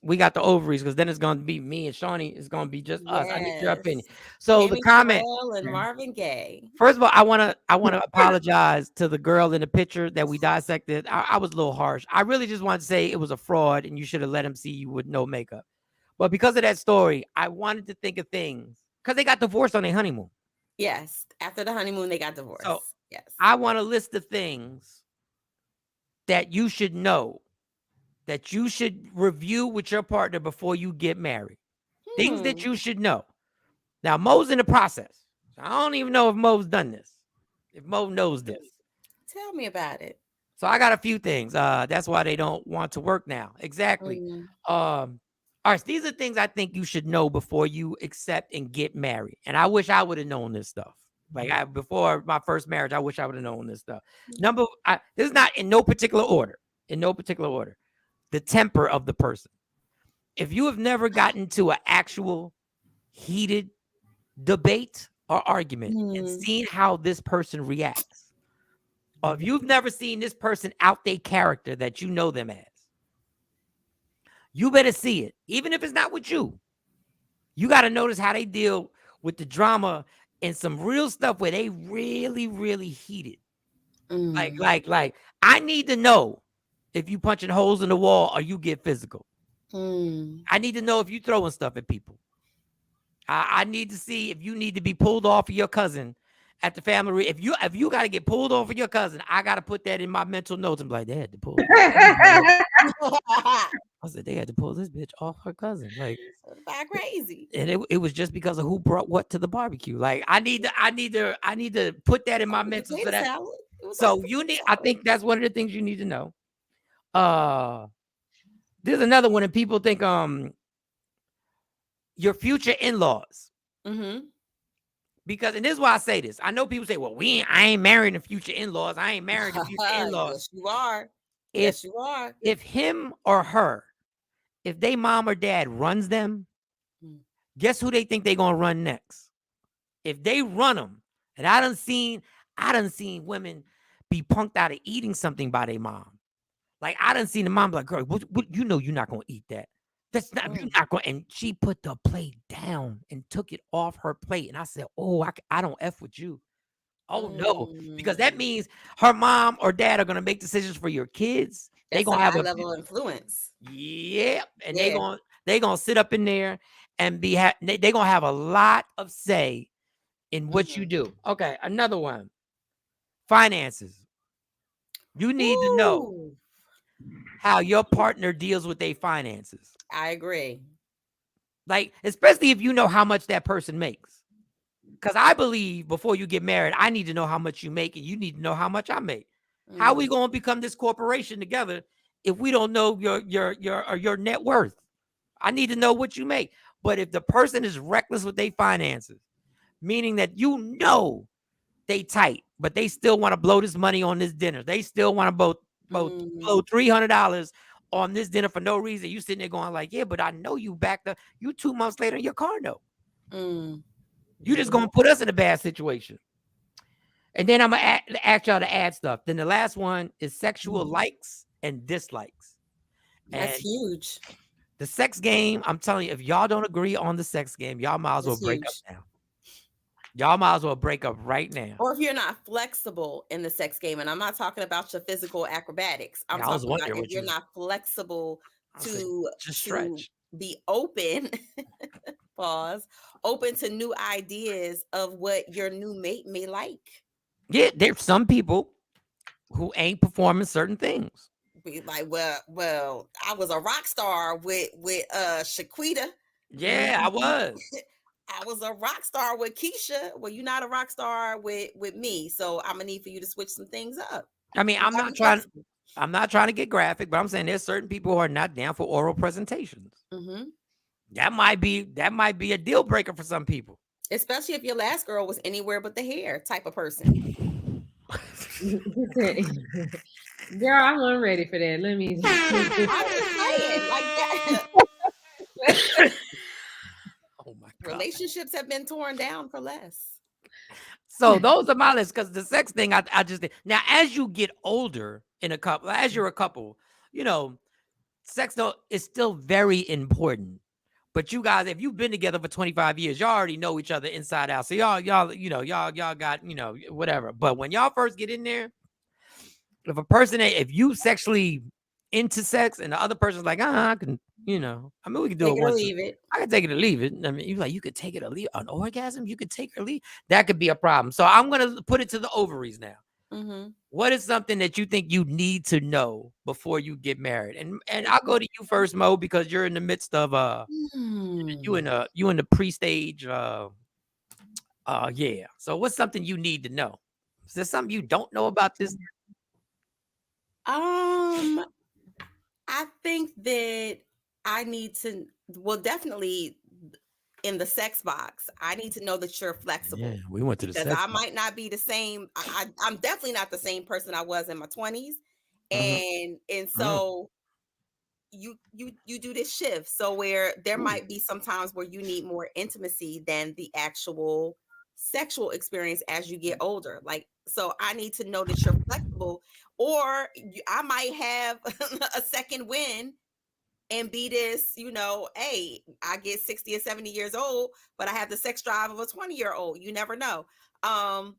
we got the ovaries, because then it's gonna be me and Shawnee. It's gonna be just us. I need your opinion. So the Tammy comment. Terrell and Marvin Gaye. First of all, I wanna apologize to the girl in the picture that we dissected. I was a little harsh. I really just wanted to say it was a fraud, and you should have let him see you with no makeup. But because of that story, I wanted to think of things, because they got divorced on their honeymoon. Yes, after the honeymoon, they got divorced. So yes, I want a list of things that you should know, that you should review with your partner before you get married. Things that you should know. Now, Mo's in the process. I don't even know if Mo's done this, if Mo knows this. Tell me about it. So I got a few things. That's why they don't want to work now. Exactly. All right, so these are things I think you should know before you accept and get married. And I wish I would have known this stuff. Like before my first marriage, I wish I would have known this stuff. This is not in no particular order. In no particular order. The temper of the person. If you have never gotten to an actual heated debate or argument and seen how this person reacts, or if you've never seen this person out their character that you know them as, you better see it. Even if it's not with you, you got to notice how they deal with the drama and some real stuff where they really, really heated. Like, I need to know if you punching holes in the wall or you get physical. I need to know if you throwing stuff at people. I need to see if you need to be pulled off of your cousin at the family. If you got to get pulled off of your cousin, I got to put that in my mental notes and be like, they had to pull. I said they had to pull this bitch off her cousin. Like, crazy. And it was just because of who brought what to the barbecue. Like, I need to put that in my mental. So you need. I think that's one of the things you need to know. There's another one, and people think your future in-laws. Because, and this is why I say this. I know people say, well, I ain't marrying the future in-laws. I ain't marrying the future in-laws. Yes, you are. Yes, you are. If him or her, if they mom or dad runs them, guess who they think they're gonna run next? If they run them, and I done seen women be punked out of eating something by their mom. Like, I done seen the mom be like, girl, what, you know you're not gonna eat that. That's not, you're not going. And she put the plate down and took it off her plate. And I said, oh, I don't F with you. Oh, no. Because that means her mom or dad are going to make decisions for your kids. They're going to have a level of influence. Yeah. And they're going to sit up in there and they're going to have a lot of say in what you do. Okay. Another one. Finances. You need to know how your partner deals with their finances. I agree. Like, especially if you know how much that person makes. Because I believe before you get married, I need to know how much you make, and you need to know how much I make. How are we going to become this corporation together if we don't know your net worth? I need to know what you make. But if the person is reckless with their finances, meaning that you know they tight, but they still want to blow this money on this dinner. They still want to blow $300 on this dinner for no reason. You sitting there going like, yeah, but I know you backed up. You 2 months later in your car note. You just gonna put us in a bad situation. And then I'm gonna ask y'all to add stuff. Then the last one is sexual likes and dislikes. That's huge. The sex game, I'm telling you, if y'all don't agree on the sex game, y'all might as well break up now. Y'all might as well break up right now. Or if you're not flexible in the sex game, and I'm not talking about your physical acrobatics. I'm talking about if you're not flexible to be open, open to new ideas of what your new mate may like. Yeah, there's some people who ain't performing certain things. Be like, well, I was a rock star with Shaquita. Yeah, I was. I was a rock star with Keisha. Well, you're not a rock star with me, so I'm gonna need for you to switch some things up. I mean, I'm not trying to get graphic, but I'm saying there's certain people who are not down for oral presentations. That might be a deal breaker for some people, especially if your last girl was anywhere but the hair type of person. Girl, I wasn't ready for that. Let me. I was saying like that. Oh my God. Relationships have been torn down for less. So those are my lists, because the sex thing I just did. Now, as you get older in a couple, as you're a couple, you know, sex though is still very important. But you guys, if you've been together for 25 years, y'all already know each other inside out. So y'all got, whatever. But when y'all first get in there, if you sexually into sex and the other person's like, I can, I mean, we can do Take it it or once. leave it. I can take it or leave it. I mean, you could take it or leave an orgasm. You could take it or leave. That could be a problem. So I'm going to put it to the ovaries now. Mm-hmm. What is something that you think you need to know before you get married? And I'll go to you first, Mo, because you're in the midst of you in the pre-stage. Yeah. So what's something you need to know? Is there something you don't know about this? I think that I need to, definitely in the sex box, I need to know that you're flexible. Yeah, we went to the because sex I box. might not be the same. I'm definitely not the same person I was in my 20s. And so you do this shift. So where there might be some times where you need more intimacy than the actual sexual experience as you get older. Like, so I need to know that you're flexible, or I might have a second win and be this, hey, I get 60 or 70 years old, but I have the sex drive of a 20-year-old. You never know. I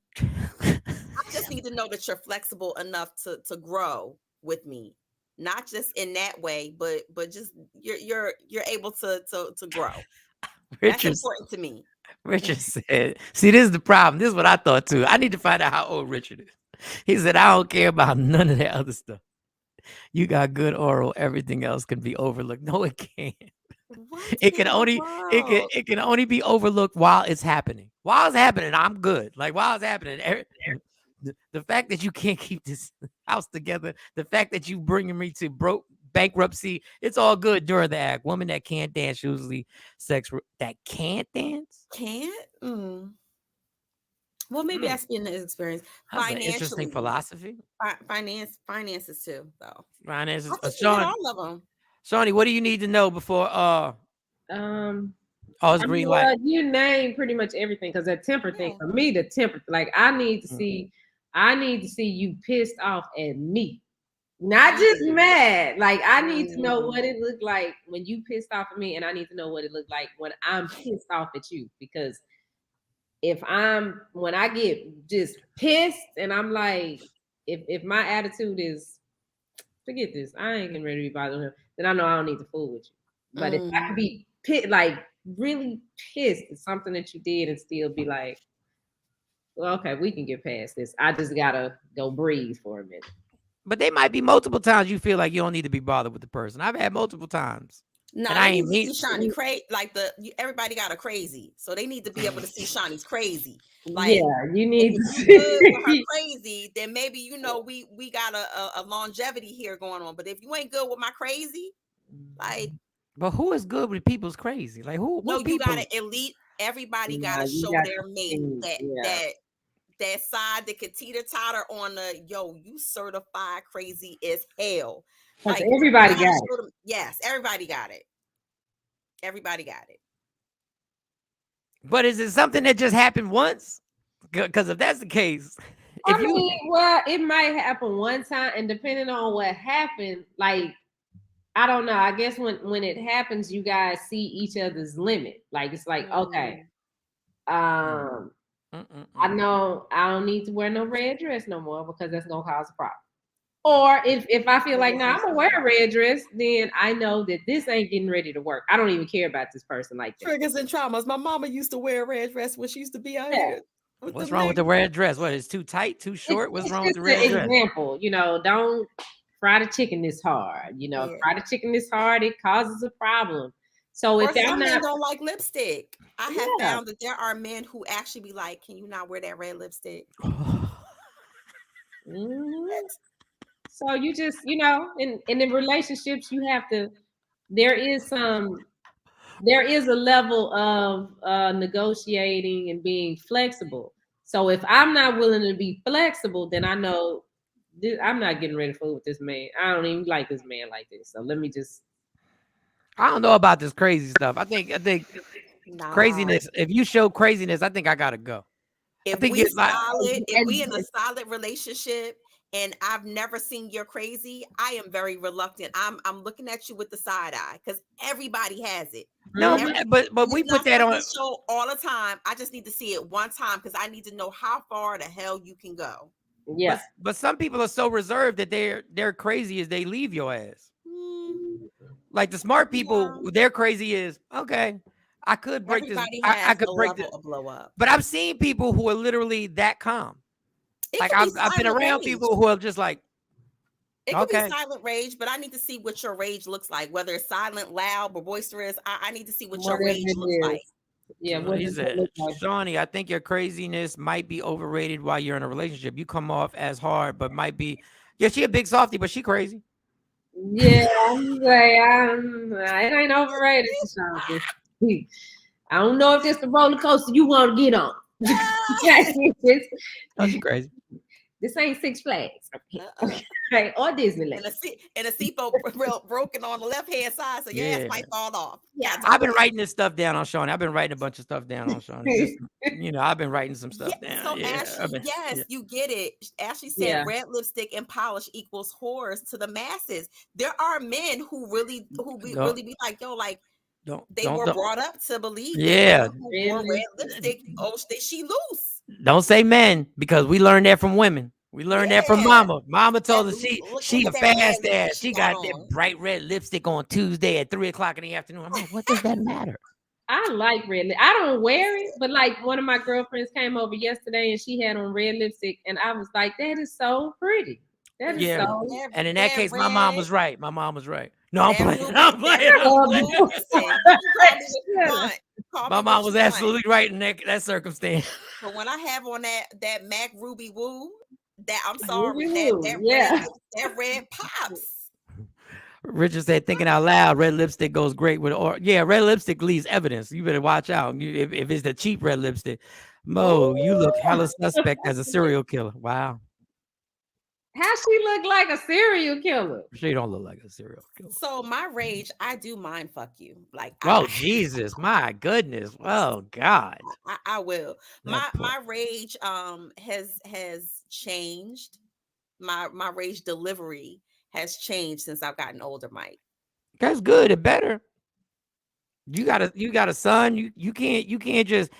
just need to know that you're flexible enough to grow with me, not just in that way, but just you're able to grow. That's important to me. Richard said, see, this is the problem. This is what I thought too. I need to find out how old Richard is. He said, I don't care about none of that other stuff. You got good oral, everything else can be overlooked. No, it can't. It can only be overlooked while it's happening. While it's happening, I'm good. Like while it's happening, the fact that you can't keep this house together, the fact that you bringing me to bankruptcy, it's all good during the act. Woman that can't dance, usually that can't dance. Can't. Well, maybe that's been the experience. That's an interesting philosophy. Finances too, though. Finances. Shawn, all of them. Shawnee, what do you need to know before it's green light? You name pretty much everything, because that temper thing for me, the temper, like I need to see you pissed off at me, not just mad. Like I need to know what it looked like when you pissed off at me, and I need to know what it looked like when I'm pissed off at you. Because when I get just pissed and I'm like, if my attitude is forget this, I ain't getting ready to be bothering him, then I know I don't need to fool with you. But if I can be really pissed at something that you did and still be like, well, okay, we can get past this. I just gotta go breathe for a minute. But there might be multiple times you feel like you don't need to be bothered with the person. I've had multiple times. No, I ain't see Shawnee crazy. Like everybody got a crazy, so they need to be able to see Shawnee's crazy. Like, yeah, you need to see her crazy. Then maybe we got a longevity here going on. But if you ain't good with my crazy, like, but who is good with people's crazy? Like who? No, you got to elite. Everybody got to show their mate that side that could teeter totter on the you certified crazy as hell. Like everybody got it. Yes, everybody got it. Everybody got it. But is it something that just happened once? Because if that's the case, it might happen one time, and depending on what happened, like I don't know. I guess when it happens, you guys see each other's limit. Like it's like, okay, I know I don't need to wear no red dress no more because that's gonna cause a problem. Or if I feel like, I'm gonna wear a red dress, then I know that this ain't getting ready to work. I don't even care about this person like that. Triggers and traumas. My mama used to wear a red dress when she used to be out here. What's wrong with the red dress? What, it's too tight, too short? What's wrong with the red dress? Example, don't fry the chicken this hard. Fry the chicken this hard, it causes a problem. So if some men don't like lipstick, I have found that there are men who actually be like, "Can you not wear that red lipstick?" So you just, in relationships, you have to. There is a level of negotiating and being flexible. So if I'm not willing to be flexible, then I know I'm not getting ready to fool with this man. I don't even like this man like this. So let me just. I don't know about this crazy stuff. I think craziness. If you show craziness, I think I gotta go. If we in a solid relationship and I've never seen you're crazy, I am very reluctant. I'm looking at you with the side eye because everybody has it. No, but And we it's put not that on. something show all the time. I just need to see it one time because I need to know how far the hell you can go. Yeah. But some people are so reserved that they're crazy as they leave your ass. Like the smart people, their crazy is okay. I could break Everybody this. has I could a break level this. of blow up. But I've seen people who are literally that calm. It Like could be I've been silent around rage. people who are just like, It could okay. be silent rage, but I need to see what your rage looks like, whether it's silent, loud, or boisterous. I need to see what your Whatever rage it looks is. like. Yeah, He what does it said, look like? Shawnee, I think your craziness might be overrated while you're in a relationship. You come off as hard, but might be. Yeah, she a big softie, but she crazy. Yeah, I'm like, it ain't overrated. I don't know if it's the roller coaster you want to get on. Oh, she crazy. This ain't Six Flags, okay, or Disneyland. And a seatbelt broken on the left hand side, so your ass might fall off. Yeah, I've been writing this stuff down on Shawnee. I've been writing a bunch of stuff down on Shawnee. Just, I've been writing some stuff down. So Ashley, you get it. Ashley said red lipstick and polish equals whores to the masses. There are men who really be like, yo, like they were brought up to believe that who wore red lipstick, she loose. Don't say men, because we learned that from women. We learned that from mama. Mama told us she a fast ass. She got that bright red lipstick on Tuesday at 3:00 in the afternoon. I'm like, what does that matter? I like red lipstick. I don't wear it, but like one of my girlfriends came over yesterday and she had on red lipstick, and I was like, that is so pretty. That is so. And in that case, my mom was right. My mom was right. No, I'm playing. I'm playing. My mom was absolutely right in that circumstance. But when I have on that MAC Ruby Woo, that I'm sorry, that red pops. Richard said, thinking out loud, red lipstick goes great with, red lipstick leaves evidence. You better watch out. If it's the cheap red lipstick, you look hella suspect as a serial killer. Wow. How she look like a serial killer? She don't look like a serial killer. So my rage, I do mind fuck you. Like, Jesus, my goodness. Oh God. I will. My rage has changed. My rage delivery has changed since I've gotten older, Mike. That's good and better. You got a son. You can't just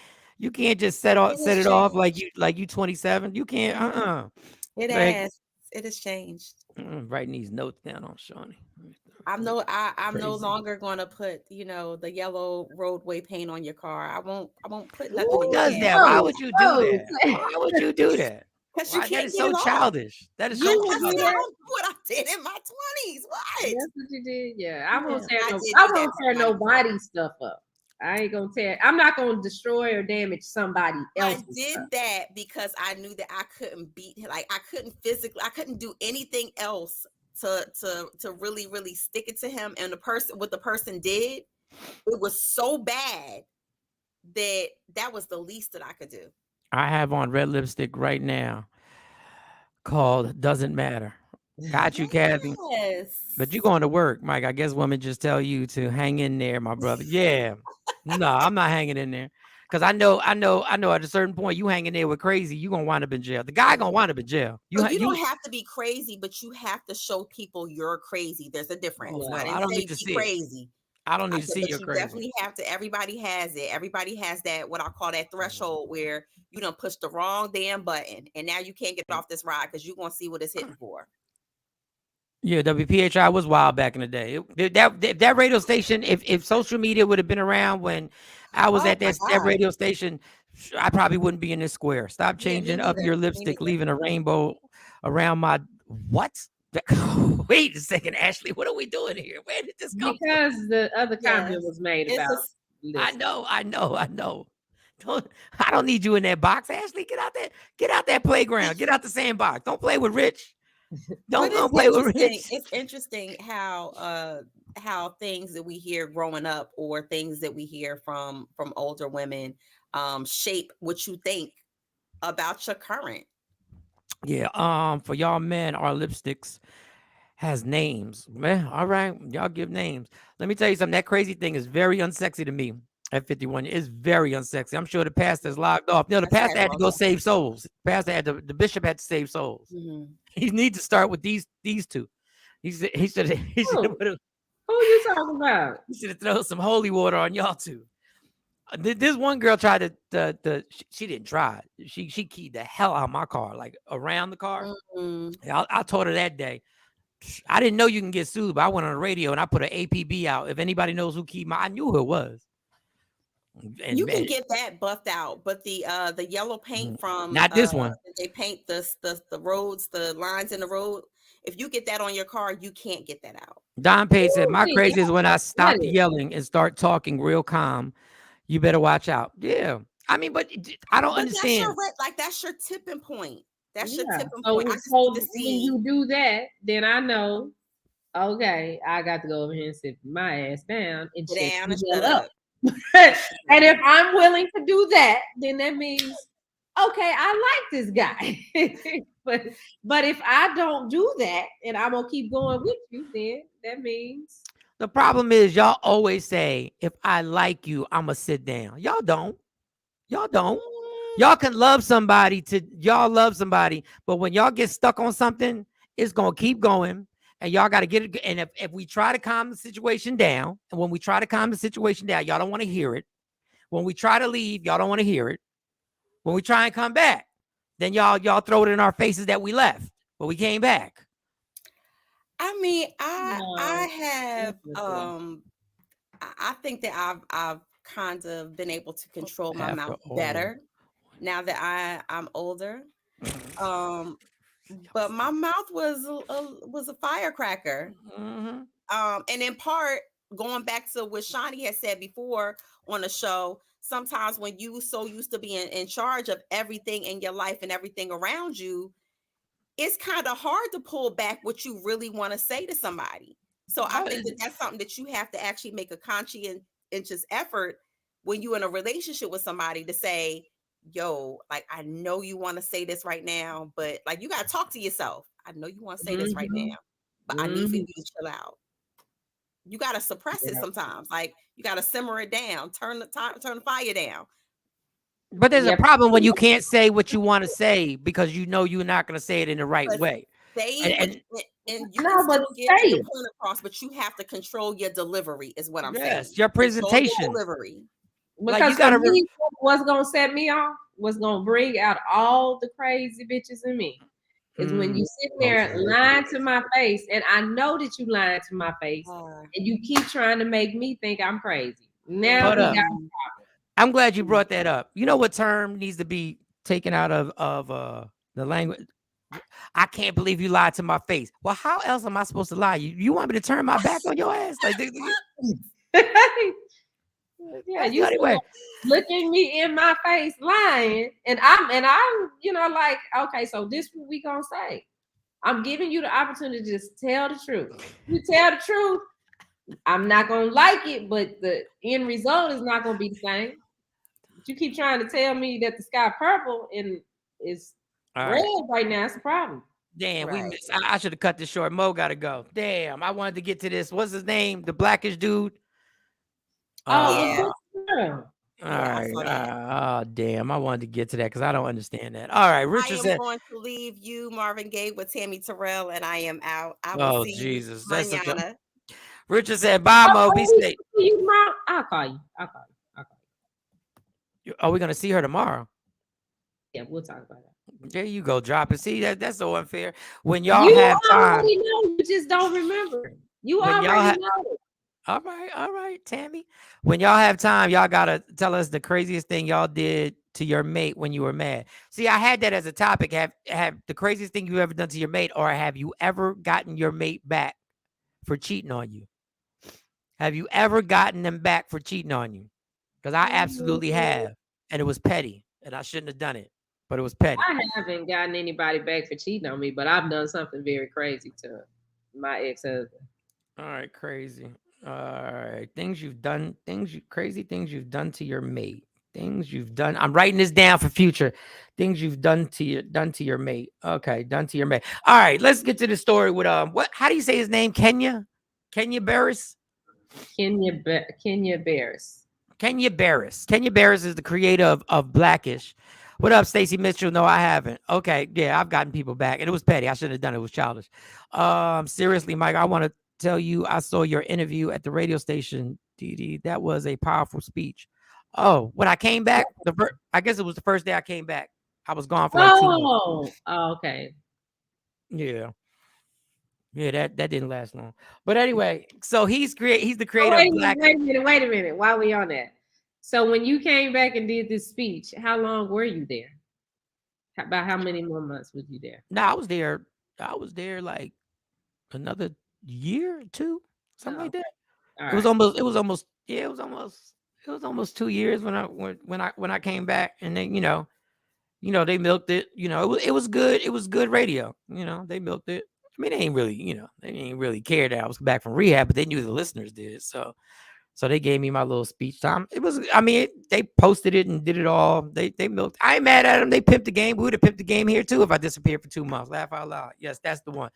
set it off like you 27. You can't. It has changed. Writing these notes down on Shawnee. I'm no longer gonna put the yellow roadway paint on your car. I won't put nothing. Who does that? Why would you do that? Why would you do that? Because you can't. That is so childish. That is so childish. What I did in my 20s. What? That's what you did. Yeah, I won't tear nobody's stuff up. I ain't gonna tear. I'm not gonna destroy or damage somebody else. I did that because I knew that I couldn't beat him. Like I couldn't do anything else to really, really stick it to him. And what the person did, it was so bad that was the least that I could do. I have on red lipstick right now called Doesn't Matter. Got you, Kathy. Yes. But you going to work, Mike. I guess women just tell you to hang in there, my brother. Yeah. No, I'm not hanging in there. Because I know at a certain point, you hanging there with crazy, you going to wind up in jail. The guy going to wind up in jail. You don't have to be crazy, but you have to show people you're crazy. There's a difference. Oh, I don't need to see crazy. I don't need to see you're crazy. Definitely have to. Everybody has it. Everybody has that, what I call that threshold where you done push the wrong damn button. And now you can't get off this ride because you're going to see what it's hitting for. Yeah, WPHI was wild back in the day. That radio station, if social media would have been around when I was at that radio station, I probably wouldn't be in this square. Stop changing up your lipstick, leaving a rainbow around my what? Wait a second, Ashley. What are we doing here? Where did this come because from? The other comment was made about. I know. I don't need you in that box, Ashley. Get out that playground. Get out the sandbox. Don't play with Rich. Don't play with Rich. It's interesting how things that we hear growing up or things that we hear from older women shape what you think about your current. Yeah. For y'all men, our lipsticks has names. Man, all right. Y'all give names. Let me tell you something. That crazy thing is very unsexy to me. At 51, it's very unsexy. I'm sure the pastor's locked off. No, the pastor had to go save souls. The bishop had to save souls. Mm-hmm. He needs to start with these two. He should Who you talking about? He should have thrown some holy water on y'all two. This one girl tried to she didn't try. She keyed the hell out of my car, like around the car. Mm-hmm. I told her that day. I didn't know you can get sued, but I went on the radio and I put an APB out. If anybody knows who keyed I knew who it was. And you can get that buffed out, but the yellow paint from not this one. They paint the roads, the lines in the road. If you get that on your car, you can't get that out. Don Page said, "My crazy is when I stop yelling and start talking real calm. You better watch out." Yeah, I mean, but I don't understand. That's your tipping point. That's your tipping so, point. So when you do that, then I know. Okay, I got to go over here and sit my ass down and shut up. And if I'm willing to do that, then that means, okay, I like this guy. but if I don't do that and I'm gonna keep going with you, then that means the problem is y'all always say, if I like you, I'ma sit down. Y'all don't. Y'all can love somebody but when y'all get stuck on something, it's gonna keep going. And y'all got to get it. And if we try to calm the situation down, and when we try to calm the situation down, y'all don't want to hear it. When we try to leave, y'all don't want to hear it. When we try and come back, then y'all throw it in our faces that we left, but we came back. I mean, I have I think that I've kind of been able to control my mouth better now that I'm older. But my mouth was a firecracker. Mm-hmm. And in part, going back to what Shawnee had said before on the show, sometimes when you so used to being in charge of everything in your life and everything around you, it's kind of hard to pull back what you really want to say to somebody. So I think that's something that you have to actually make a conscientious effort when you're in a relationship with somebody to say, yo, like, I know you want to say this right now, but like, you got to talk to yourself. I know you want to say this right now, but I need for you to chill out. You got to suppress it sometimes. Like, you got to simmer it down, turn the fire down. But there's a problem when you can't say what you want to say because you know you're not going to say it in the right way. And you can still get your point across, but you have to control your delivery, is what I'm saying. Yes, your presentation. Your delivery. Because like what's gonna set me off, what's gonna bring out all the crazy bitches in me, is when you sit there lying to my face, and I know that you lying to my face, and you keep trying to make me think I'm crazy. Now I'm glad you brought that up. You know what term needs to be taken out of the language? I can't believe you lied to my face. Well, how else am I supposed to lie? You want me to turn my back on your ass? Like, yeah, you anyway looking me in my face lying, and I'm like, okay, so this what we gonna say. I'm giving you the opportunity to just tell the truth. You tell the truth, I'm not gonna like it, but the end result is not gonna be the same. But you keep trying to tell me that the sky purple and it's red right now. It's a problem. Damn, we missed. I should have cut this short. Mo gotta go. Damn, I wanted to get to this. What's his name? The blackish dude. Yeah. All right. Oh, damn. I wanted to get to that because I don't understand that. All right. Richard said, I am going to leave you, Marvin Gaye, with Tammy Terrell, and I am out. I will see Jesus. You mañana. Richard said, bye, Mo. Be safe. I'll call you. Are we going to see her tomorrow? Yeah, we'll talk about it. There you go. Drop it. See, that's so unfair. When y'all have time. You just don't remember. You already know. All right, Tammy. When y'all have time, y'all gotta tell us the craziest thing y'all did to your mate when you were mad. See, I had that as a topic. Have the craziest thing you ever done to your mate, or have you ever gotten your mate back for cheating on you? Have you ever gotten them back for cheating on you? Because I absolutely have, and it was petty, and I shouldn't have done it, but it was petty. I haven't gotten anybody back for cheating on me, but I've done something very crazy to my ex-husband. All right, crazy. All right, crazy things you've done to your mate. Things you've done. I'm writing this down for future. Things you've done to your mate. Okay, done to your mate. All right, let's get to the story with how do you say his name? Kenya Barris. Kenya Barris. Kenya Barris. Kenya Barris is the creator of Blackish. What up, Stacey Mitchell? No, I haven't. Okay, yeah, I've gotten people back, and it was petty. I shouldn't have done it. It was childish. Seriously, Mike, I want to tell you, I saw your interview at the radio station, Dee. That was a powerful speech. Oh, when I came back, I guess it was the first day I came back. I was gone for like 2 months. Oh, okay. Yeah. Yeah, that didn't last long. But anyway, so he's the creator Wait of Black. a minute. While we on that. So when you came back and did this speech, how long were you there? About how many more months was you there? No, I was there like another year or two, something like that. It was almost 2 years when I came back, and then they milked it. It was good. It was good radio. They milked it. I mean, they ain't really care that I was back from rehab, but they knew the listeners did. So they gave me my little speech time. They posted it and did it all. They milked. I ain't mad at them. They pimped the game. We would have pimped the game here too if I disappeared for 2 months. Laugh out loud. Yes, that's the one.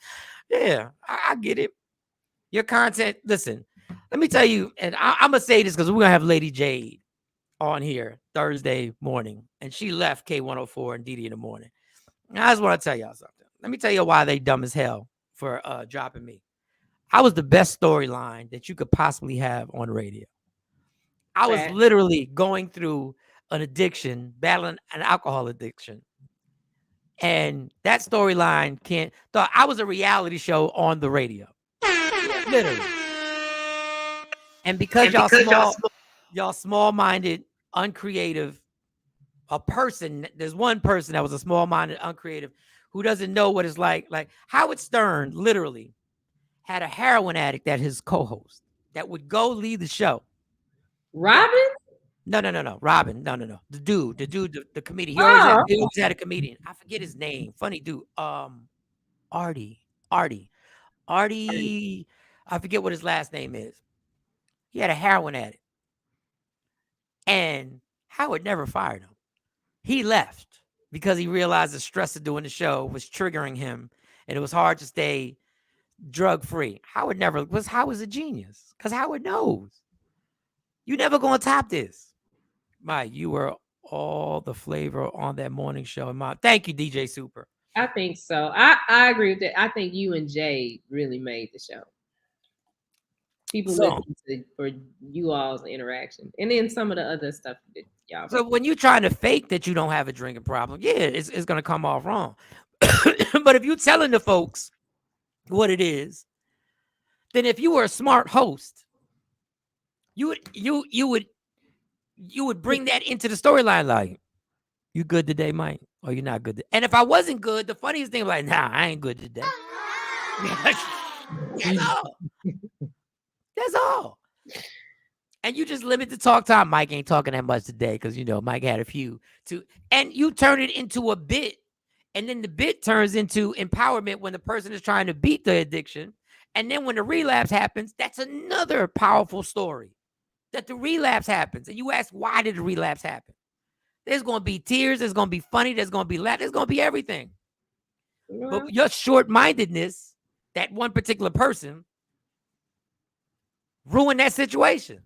Yeah, I get it. Your content. Listen, let me tell you, and I'm gonna say this because we're gonna have Lady Jade on here Thursday morning, and she left K104 and Didi in the morning. I just want to tell y'all something. Let me tell you why they dumb as hell for dropping me. I was the best storyline that you could possibly have on radio. I was literally going through an addiction, battling an alcohol addiction. And that storyline thought I was a reality show on the radio. Literally. And because y'all small-minded, uncreative, there's one person that was a small-minded, uncreative, who doesn't know what it's like. Like Howard Stern literally had a heroin addict that his co-host that would go lead the show. Robin? No. Robin. No. The dude, the comedian. He always had a comedian. I forget his name. Funny dude. Artie. I forget what his last name is. He had a heroin addict. And Howard never fired him. He left because he realized the stress of doing the show was triggering him, and it was hard to stay drug-free. Howard's a genius because Howard knows. You never going to top this. Mike, you were all the flavor on that morning show. Thank you, DJ Super. I think so. I agree with that. I think you and Jay really made the show. People listen for you all's interaction. And then some of the other stuff that y'all. So when you're trying to fake that you don't have a drinking problem, yeah, it's going to come off wrong. But if you're telling the folks what it is, then if you were a smart host, you would bring that into the storyline. Like, you good today, Mike? Or you're not good? And if I wasn't good, the funniest thing was like, nah, I ain't good today. That's all. That's all. And you just limit the talk time. Mike ain't talking that much today because, Mike had a few too. And you turn it into a bit. And then the bit turns into empowerment when the person is trying to beat the addiction. And then when the relapse happens, that's another powerful story. That the relapse happens. And you ask, why did the relapse happen? There's going to be tears. There's going to be funny. There's going to be laugh. There's going to be everything. Yeah. But your short-mindedness, that one particular person, ruined that situation.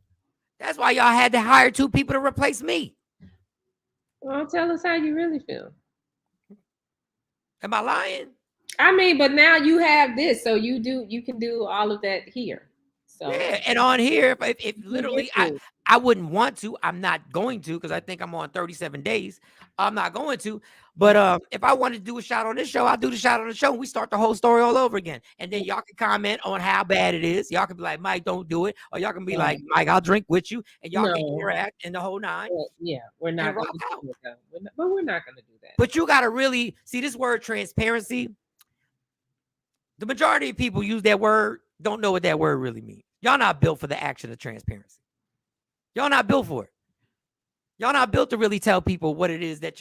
That's why y'all had to hire 2 people to replace me. Well, tell us how you really feel. Am I lying? I mean, but now you have this, so you can do all of that here. So yeah, and on here, if literally I wouldn't want to, I'm not going to because I think I'm on 37 days. I'm not going to. But if I wanted to do a shot on this show, I'll do the shot on the show and we start the whole story all over again. And then y'all can comment on how bad it is. Y'all can be like, Mike, don't do it. Or y'all can be like, Mike, I'll drink with you. And y'all can interact in the whole nine. Yeah, we're not going to do that. But we're not going to do that. But you got to really see this word transparency. The majority of people use that word, don't know what that word really means. Y'all not built for the action of transparency. Y'all not built for it. Y'all not built to really tell people what it is that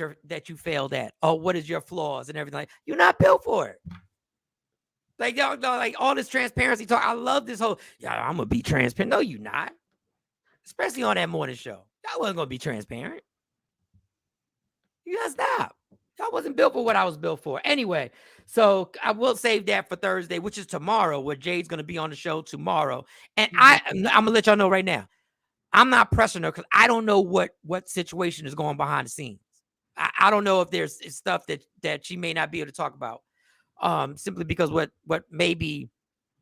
you failed at or what is your flaws and everything. You're not built for it. Like y'all like all this transparency talk. I love this whole, I'm gonna be transparent. No, you're not. Especially on that morning show. Y'all wasn't gonna be transparent. You gotta stop. Y'all wasn't built for what I was built for. Anyway, so I will save that for Thursday, which is tomorrow, where Jade's going to be on the show tomorrow. And I'm going to let y'all know right now, I'm not pressing her because I don't know what situation is going behind the scenes. I don't know if there's stuff that she may not be able to talk about. Simply because what may be,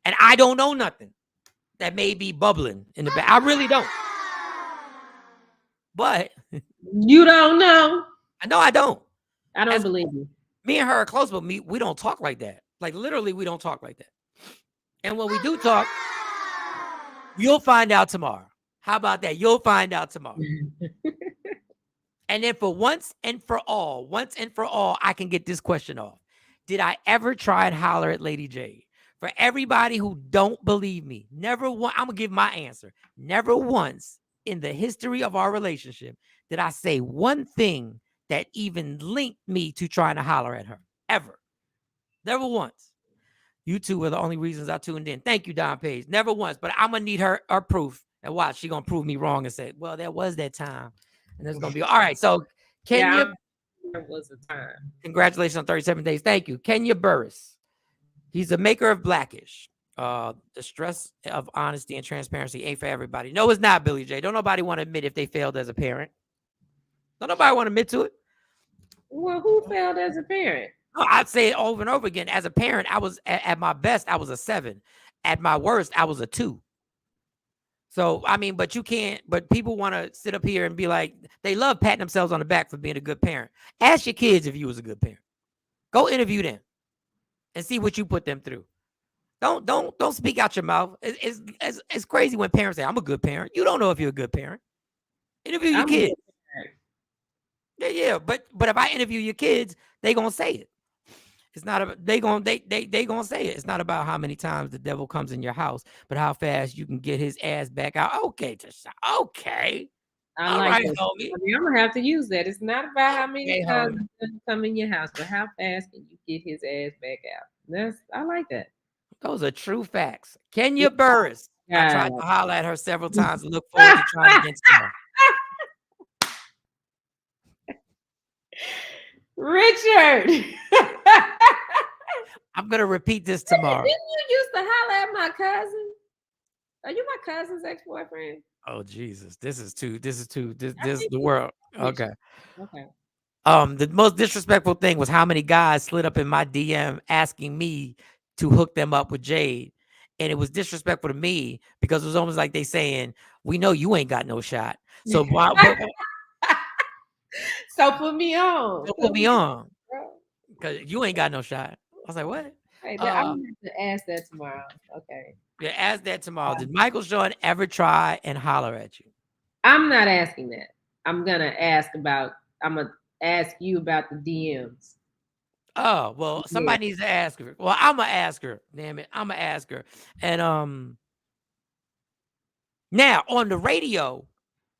and I don't know nothing that may be bubbling in the back. I really don't. But You don't know. I know I don't. I don't believe you. Me and her are close, but we don't talk like that. Like literally, we don't talk like that. And when we do talk, you'll find out tomorrow. How about that? You'll find out tomorrow. And then for once and for all, I can get this question off. Did I ever try and holler at Lady Jade? For everybody who don't believe me, never once, I'm going to give my answer. Never once in the history of our relationship did I say one thing that even linked me to trying to holler at her. Ever. Never once. You two were the only reasons I tuned in. Thank you, Don Page. Never once, but I'm going to need her proof. And watch, she's going to prove me wrong and say, well, there was that time. And there's going to be, all right, so Kenya. There was a time. Congratulations on 37 days. Thank you. Kenya Burris. He's a maker of Blackish. The stress of honesty and transparency ain't for everybody. No, it's not, Billy J. Don't nobody want to admit if they failed as a parent. Don't nobody want to admit to it. Well, who failed as a parent? I'd say it over and over again. As a parent, I was at my best, I was a 7. At my worst, I was a 2. So, I mean, but you can't, but people want to sit up here and be like, they love patting themselves on the back for being a good parent. Ask your kids if you was a good parent. Go interview them and see what you put them through. Don't speak out your mouth. It's crazy when parents say, I'm a good parent. You don't know if you're a good parent. Interview your kids. Yeah. But if I interview your kids, they gonna say it. It's not about they gonna say it. It's not about how many times the devil comes in your house, but how fast you can get his ass back out. Okay, okay. I like that. I mean, I'm gonna have to use that. It's not about how many times he come in your house, but how fast can you get his ass back out? I like that. Those are true facts. Kenya Burris. I tried to holler at her several times and look forward to trying again tomorrow. Richard. I'm gonna repeat this tomorrow. Didn't you used to holler at my cousin? Are you my cousin's ex-boyfriend? Oh Jesus. This is the world. Okay. Okay. The most disrespectful thing was how many guys slid up in my DM asking me to hook them up with Jade. And it was disrespectful to me because it was almost like they saying, we know you ain't got no shot. So so put me on. Put me on. Because you ain't got no shot. I was like, what? Hey, I'm going to have to ask that tomorrow. Okay. Yeah, ask that tomorrow. Did Michael Shawn ever try and holler at you? I'm not asking that. I'm going to ask you about the DMs. Oh, well, somebody needs to ask her. Well, I'm going to ask her. Damn it. I'm going to ask her. And now on the radio,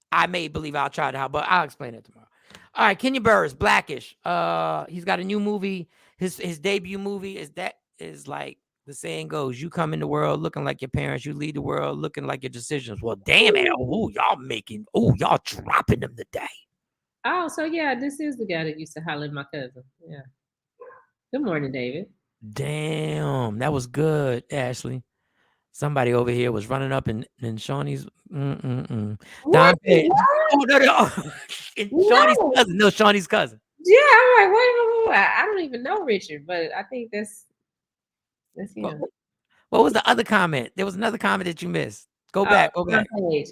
I may believe I'll try to help, but I'll explain it tomorrow. All right, Kenya Burris, Blackish. He's got a new movie. His debut movie is like the saying goes, you come in the world looking like your parents, you leave the world looking like your decisions. Well, damn it. Y'all dropping them today. Oh, so yeah, this is the guy that used to holler at my cousin. Yeah. Good morning, David. Damn, that was good, Ashley. Somebody over here was running up in Shawnee's. Don Page. Oh, no. Shawnee's cousin. No, Shawnee's cousin. Yeah, I'm like, wait. I don't even know Richard, but I think that's him. What was the other comment? There was another comment that you missed. Go back. Don Page.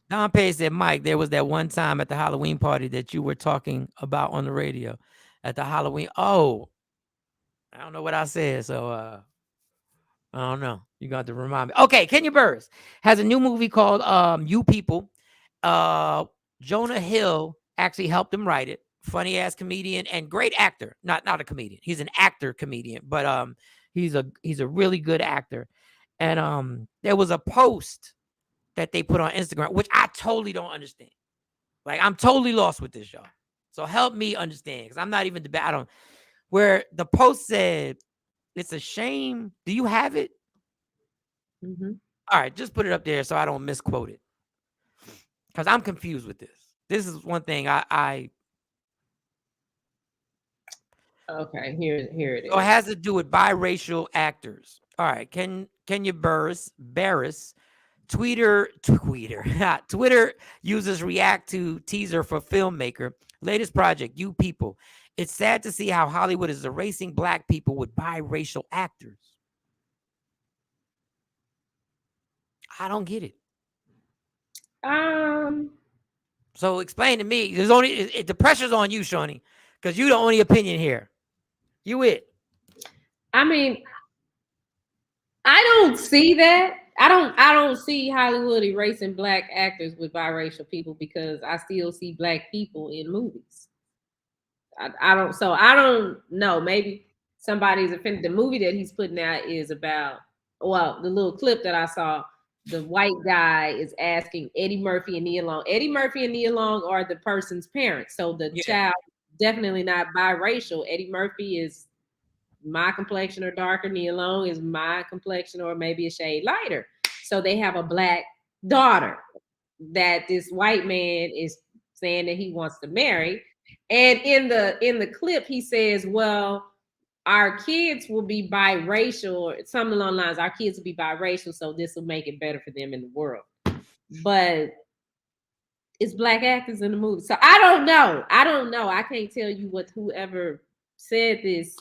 Don Page said, Mike, there was that one time at the Halloween party that you were talking about on the radio at the Halloween. Oh, I don't know what I said, so I don't know. You got to remind me. Okay, Kenya Burris has a new movie called You People. Jonah Hill actually helped him write it. Funny ass comedian and great actor. Not a comedian. He's an actor comedian, but he's a really good actor. And there was a post that they put on Instagram, which I totally don't understand. Like, I'm totally lost with this, y'all. So help me understand, because I'm not even debating. Where the post said, it's a shame. Do you have it? Mm-hmm. All right, just put it up there so I don't misquote it. Because I'm confused with this. This is one thing I Okay, here it is. So it has to do with biracial actors. All right, Kenya Barris Twitter users react to teaser for filmmaker latest project, You People. It's sad to see how Hollywood is erasing black people with biracial actors. I don't get it. So explain to me. There's only the pressure's on you, Shawnee, because you the only opinion here. You it. I mean, I don't see that. I don't see Hollywood erasing black actors with biracial people because I still see black people in movies. I don't know. Maybe somebody's offended. The movie that he's putting out is about, well, the little clip that I saw, the white guy is asking Eddie Murphy and Nia Long. Eddie Murphy and Nia Long are the person's parents. So the child definitely not biracial. Eddie Murphy is my complexion or darker. Nia Long is my complexion or maybe a shade lighter. So they have a black daughter that this white man is saying that he wants to marry. And in the clip, he says, well, our kids will be biracial, or something along the lines, our kids will be biracial, so this will make it better for them in the world. But it's black actors in the movie. So I don't know. I can't tell you what whoever said this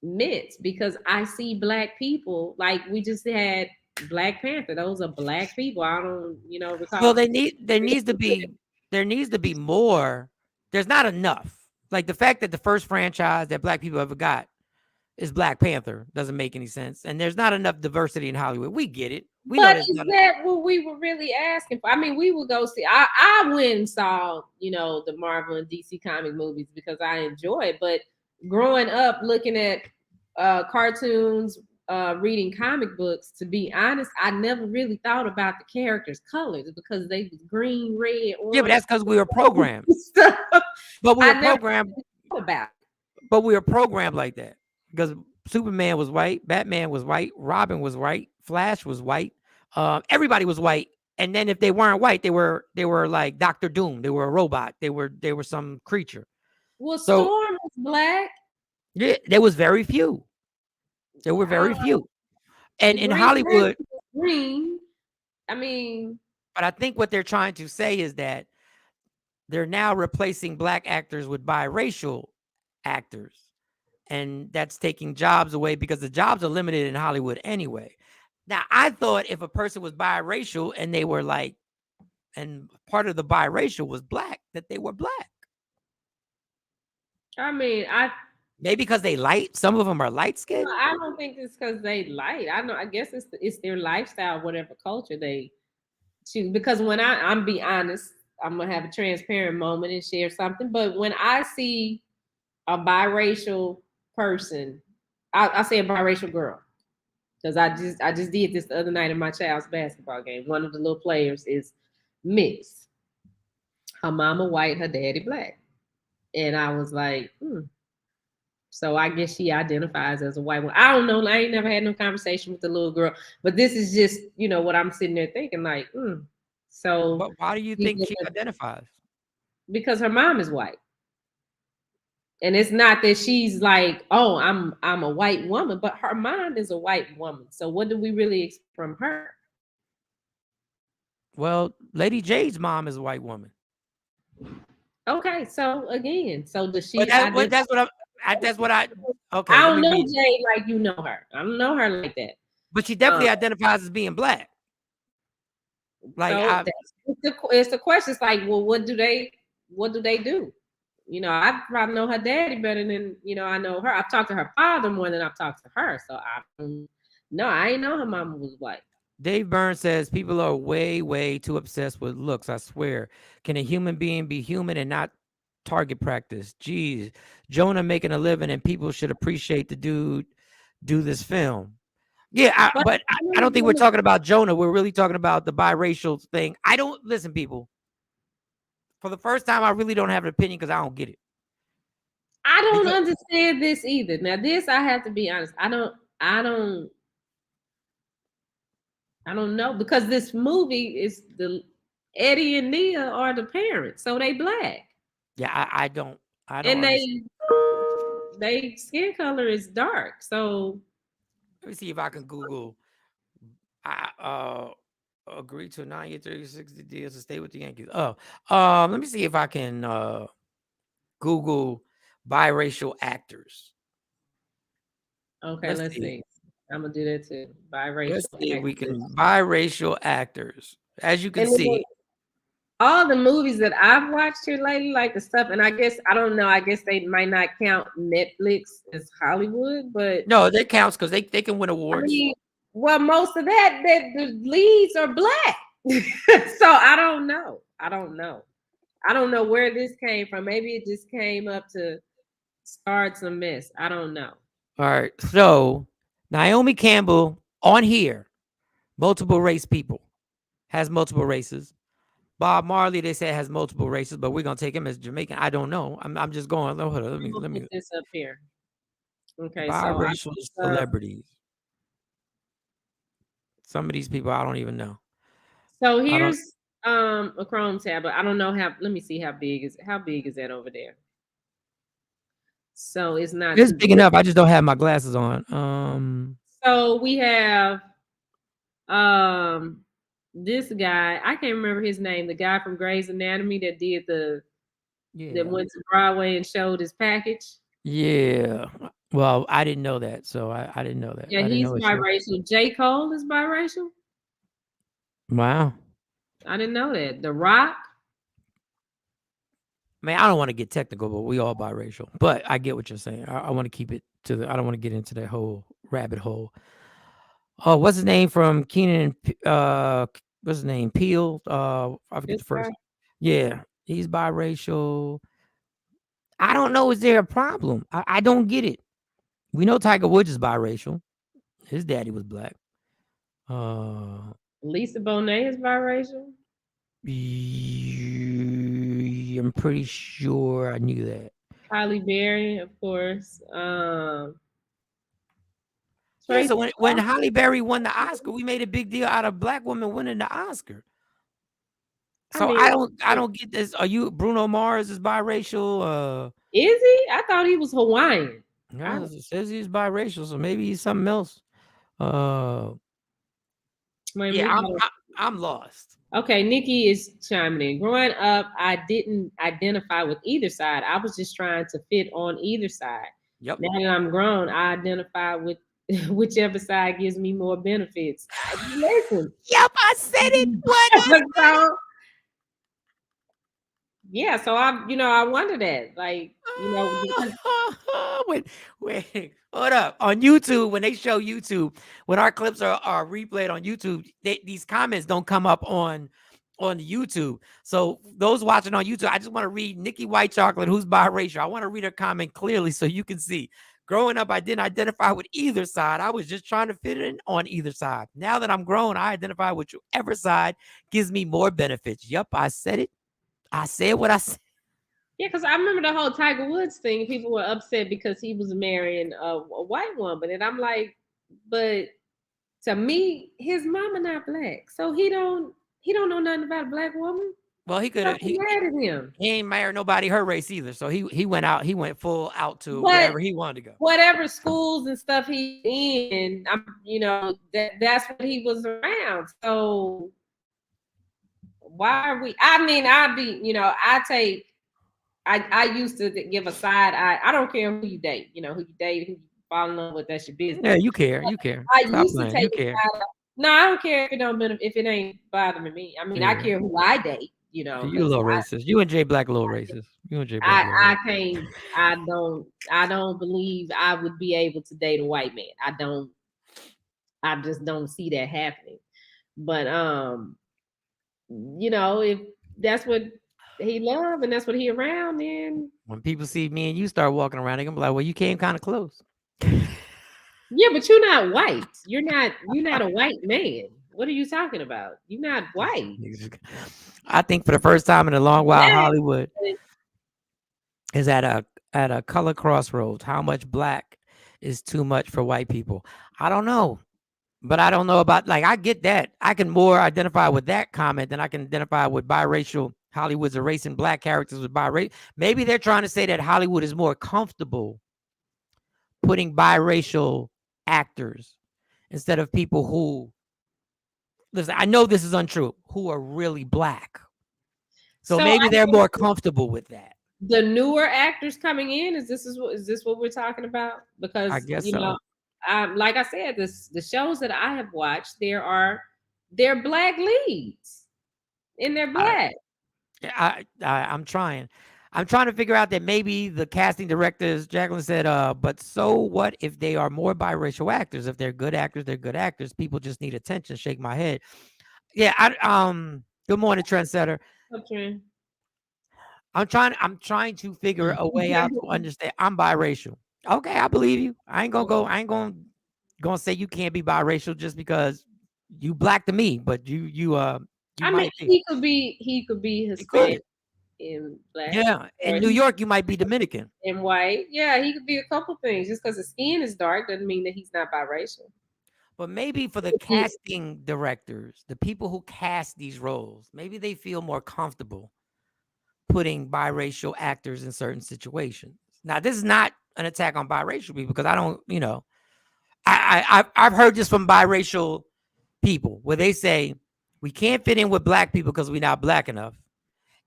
meant because I see black people. Like we just had Black Panther. Those are black people. I don't, recall. Well, there needs to be more. There's not enough. Like the fact that the first franchise that black people ever got is Black Panther doesn't make any sense. And there's not enough diversity in Hollywood. We get it. But is that what we were really asking for? I mean, we would go see. I went and saw, the Marvel and DC comic movies because I enjoy it. But growing up, looking at cartoons, reading comic books, to be honest, I never really thought about the characters' colors because they was green, red, orange. Yeah, but that's because we were programmed. But we were programmed about it. But we were programmed like that because Superman was white, Batman was white, Robin was white, Flash was white, everybody was white. And then if they weren't white, they were like Dr. Doom. They were a robot. They were some creature. Well, Storm was black. Yeah, there was very few. There were very few. And in Hollywood, green. I mean, but I think what they're trying to say is that they're now replacing black actors with biracial actors. And that's taking jobs away because the jobs are limited in Hollywood anyway. Now, I thought if a person was biracial and they were like, and part of the biracial was black, that they were black. I mean, maybe because they light. Some of them are light skinned. I don't think it's because they light. I guess it's their lifestyle, whatever culture they choose. Because when I'm be honest, I'm gonna have a transparent moment and share something. But when I see a biracial person, I say a biracial girl, because I just did this the other night in my child's basketball game. One of the little players is mixed. Her mama white, her daddy black. And I was like, So I guess she identifies as a white woman. I don't know. I ain't never had no conversation with the little girl. But this is just, what I'm sitting there thinking, like, So but why do you think she identifies? Because her mom is white. And it's not that she's like, oh, I'm a white woman, but her mom is a white woman. So what do we really expect from her? Well, Lady Jade's mom is a white woman. Okay, so again, so does she? But that's what I. Okay, I don't know Jade like you know her. I don't know her like that. But she definitely identifies as being black. Like it's the question. It's like, well, what do they do? I probably know her daddy better than I know her. I've talked to her father more than I've talked to her. So I ain't know her mama was white. Dave Burns says people are way, way too obsessed with looks. I swear. Can a human being be human and not target practice? Jeez, Jonah making a living and people should appreciate the dude do this film. Yeah, but I don't think we're talking about Jonah. We're really talking about the biracial thing. I don't listen, people. For the first time, I really don't have an opinion because I don't get it. I don't understand this either. Now, this I have to be honest. I don't know, because this movie is Eddie and Nia are the parents, so they black. Yeah, I don't. And they skin color is dark. So let me see if I can Google Agree to a 9-year, 30-60 deals to stay with the Yankees. Oh, let me see if I can Google biracial actors. Okay, let's see. I'm gonna do that too. Let's Biracial see if we actors. can biracial actors. As you can And then see, all the movies that I've watched here lately, like the stuff, and I guess I don't know. I guess they might not count Netflix as Hollywood, but no, that counts because they can win I awards. mean, well, most of that the leads are black, so I don't know. I don't know where this came from. Maybe it just came up to start some mess. I don't know. All right, so Naomi Campbell on here, multiple race people, has multiple races. Bob Marley, they said has multiple races, but we're gonna take him as Jamaican. I don't know. I'm just going. Hold on, I'm gonna let put me. this up here. Okay, Biracial celebrities. Some of these people I don't even know. so I don't. here's a Chrome tab, but I don't know how. Let me see how big is that over there. So it's not It's too big big. enough. I just don't have my glasses on. So we have this guy. I can't remember his name. The guy from Grey's Anatomy that did that Yeah, went to Broadway and showed his package. yeah. Well, I didn't know that, so I didn't know that. Yeah, I didn't he's know it. biracial. J. Cole is biracial. Wow. I didn't know that. The Rock. Man, I don't want to get technical, but we all biracial. But I get what you're saying. I want to keep it to the. I don't want to get into that whole rabbit hole. Oh, what's his name from Keenan? What's his name? Peel. I forget This the first. guy. Yeah, he's biracial. I don't know. Is there a problem? I don't get it. We know Tiger Woods is biracial. His daddy was black. Lisa Bonet is biracial. I'm pretty sure I knew that. Halle Berry, of course. Yeah, Tracy so when Halle Berry won the Oscar, we made a big deal out of black woman winning the Oscar. I So mean, I don't get this. Are you Bruno Mars is biracial? is he? I thought he was Hawaiian. Yeah, it says he's biracial, so maybe he's something else. Yeah, I'm lost. Okay, Nikki is chiming in. Growing up, I didn't identify with either side. I was just trying to fit on either side. Yep. Now that I'm grown, I identify with whichever side gives me more benefits. Listen. Yep, I said it. What? So, yeah, so I wonder that. Like, wait, hold up. On YouTube, when they show YouTube, when our clips are replayed on YouTube, these comments don't come up on the YouTube. So those watching on YouTube, I just want to read Nikki White Chocolate, who's biracial. I want to read her comment clearly so you can see. Growing up, I didn't identify with either side. I was just trying to fit in on either side. Now that I'm grown, I identify with whichever side gives me more benefits. Yep, I said it. I said what I said. yeah, because I remember the whole Tiger Woods thing. People were upset because he was marrying a white woman, and I'm like, but to me, his mama not black, so he don't know nothing about a black woman. Well, he could have. He ain't married nobody her race either. So he went out. He went full out to wherever he wanted to go. Whatever schools and stuff he in, that's what he was around. So why are we? I mean, I used to give a side eye. I don't care who you date. Who you date, who you fall in love with. That's your business. Yeah, you care. You care. I used to take. No, I don't care if it ain't bothering me. I mean, I care who I date. You a little racist. You and Jay Black a little racist. You and Jay Black. I can't. I don't believe I would be able to date a white man. I just don't see that happening. But if that's what he loved and that's what he around, then when people see me and you start walking around, they're gonna be like, "Well, you came kind of close." Yeah, but you're not white. You're not a white man. What are you talking about? You're not white. I think for the first time in a long while, Hollywood is at a color crossroads. How much black is too much for white people? I don't know. But I don't know about, I get that. I can more identify with that comment than I can identify with biracial Hollywood's erasing black characters with biracial. Maybe they're trying to say that Hollywood is more comfortable putting biracial actors instead of people who listen, I know this is untrue, who are really black. So maybe I they're think more comfortable with that. the newer actors coming in is this what we're talking about? I Because guess so. like I said, the shows that I have watched, they're black leads, and they're I, black. I'm trying. I'm trying to figure out that maybe the casting directors, Jacqueline said, but so what if they are more biracial actors? If they're good actors, they're good actors. People just need attention. Shake my head. Yeah, good morning, Trendsetter. Okay. I'm trying to figure a way out to understand. I'm biracial. Okay, I believe you. I ain't gonna say you can't be biracial just because you black to me, but you I mean, might be. he could be You could. Hispanic and black, Yeah. or In New York, you might be Dominican. and white. Yeah, he could be a couple things. Just because his skin is dark doesn't mean that he's not biracial. But maybe for the casting directors, the people who cast these roles, maybe they feel more comfortable putting biracial actors in certain situations. Now, this is not an attack on biracial people because I don't, I've heard this from biracial people where they say we can't fit in with black people because we're not black enough,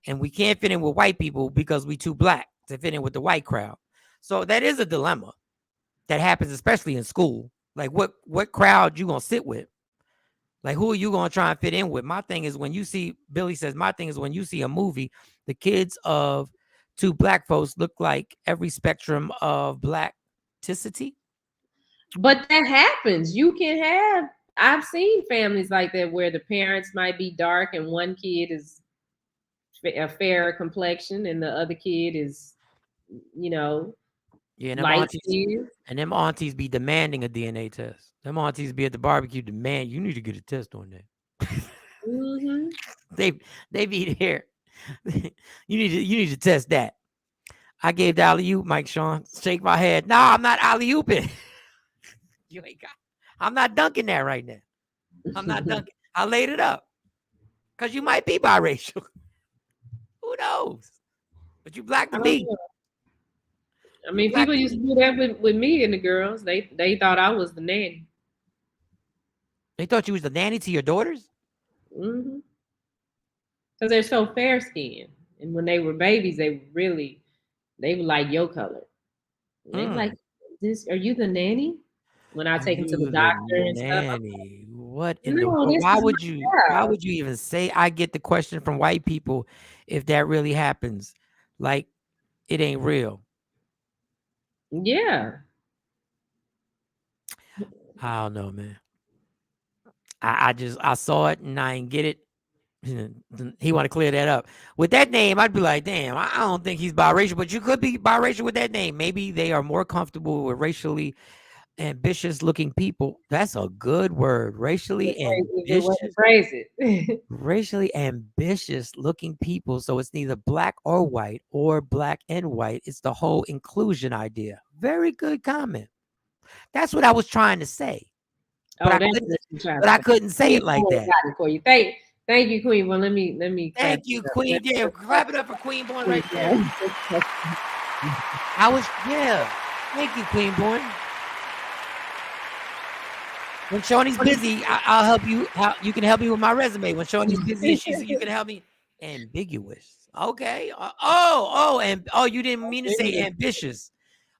and we can't fit in with white people because we too black to fit in with the white crowd. So that is a dilemma that happens, especially in school. Like what crowd you gonna sit with? Like, who are you going to try and fit in with? My thing is when you see, Billy says, my thing is when you see a movie, the kids of two black folks look like every spectrum of blackticity. But that happens. I've seen families like that where the parents might be dark and one kid is a fairer complexion and the other kid is, Yeah, and light skin. them aunties be demanding a DNA test. Them aunties be at the barbecue demand, you need to get a test on that. Mm-hmm. They be there. you need to test that. I gave the alley-oop, Mike Sean. Shake my head. No, I'm not alley-ooping. You ain't got. I'm not dunking that right now. I'm not dunking. I laid it up because you might be biracial. Who knows? But you black to me. I mean, people used to do that with me and the girls. They thought I was the nanny. They thought you was the nanny to your daughters? Mm-hmm. Because they're so fair skinned. And when they were babies, they were like your color. They were like, are you the nanny? When I take them to the doctor and stuff. Nanny. What in the world? Why would you even say? I get the question from white people if that really happens. Like, it ain't real. Yeah. I don't know, man. I saw it and I didn't get it. He want to clear that up. With that name, I'd be like, damn, I don't think he's biracial, but you could be biracial with that name. Maybe they are more comfortable with racially ambitious looking people. That's a good word. Racially ambitious. Phrase it. Racially ambitious looking people. So it's neither black or white or black and white. It's the whole inclusion idea. Very good comment. That's what I was trying to say. But, I couldn't say it like that. For you. Thank you, Queen. Well, let me. Thank you, Queen. Yeah, clap it up for Queen Born right there. Thank you, Queen Born. When Shawnee's busy, I'll help you. You can help me with my resume. When Shawnee's busy, you can help me. Ambiguous. Okay. You didn't mean to say ambitious.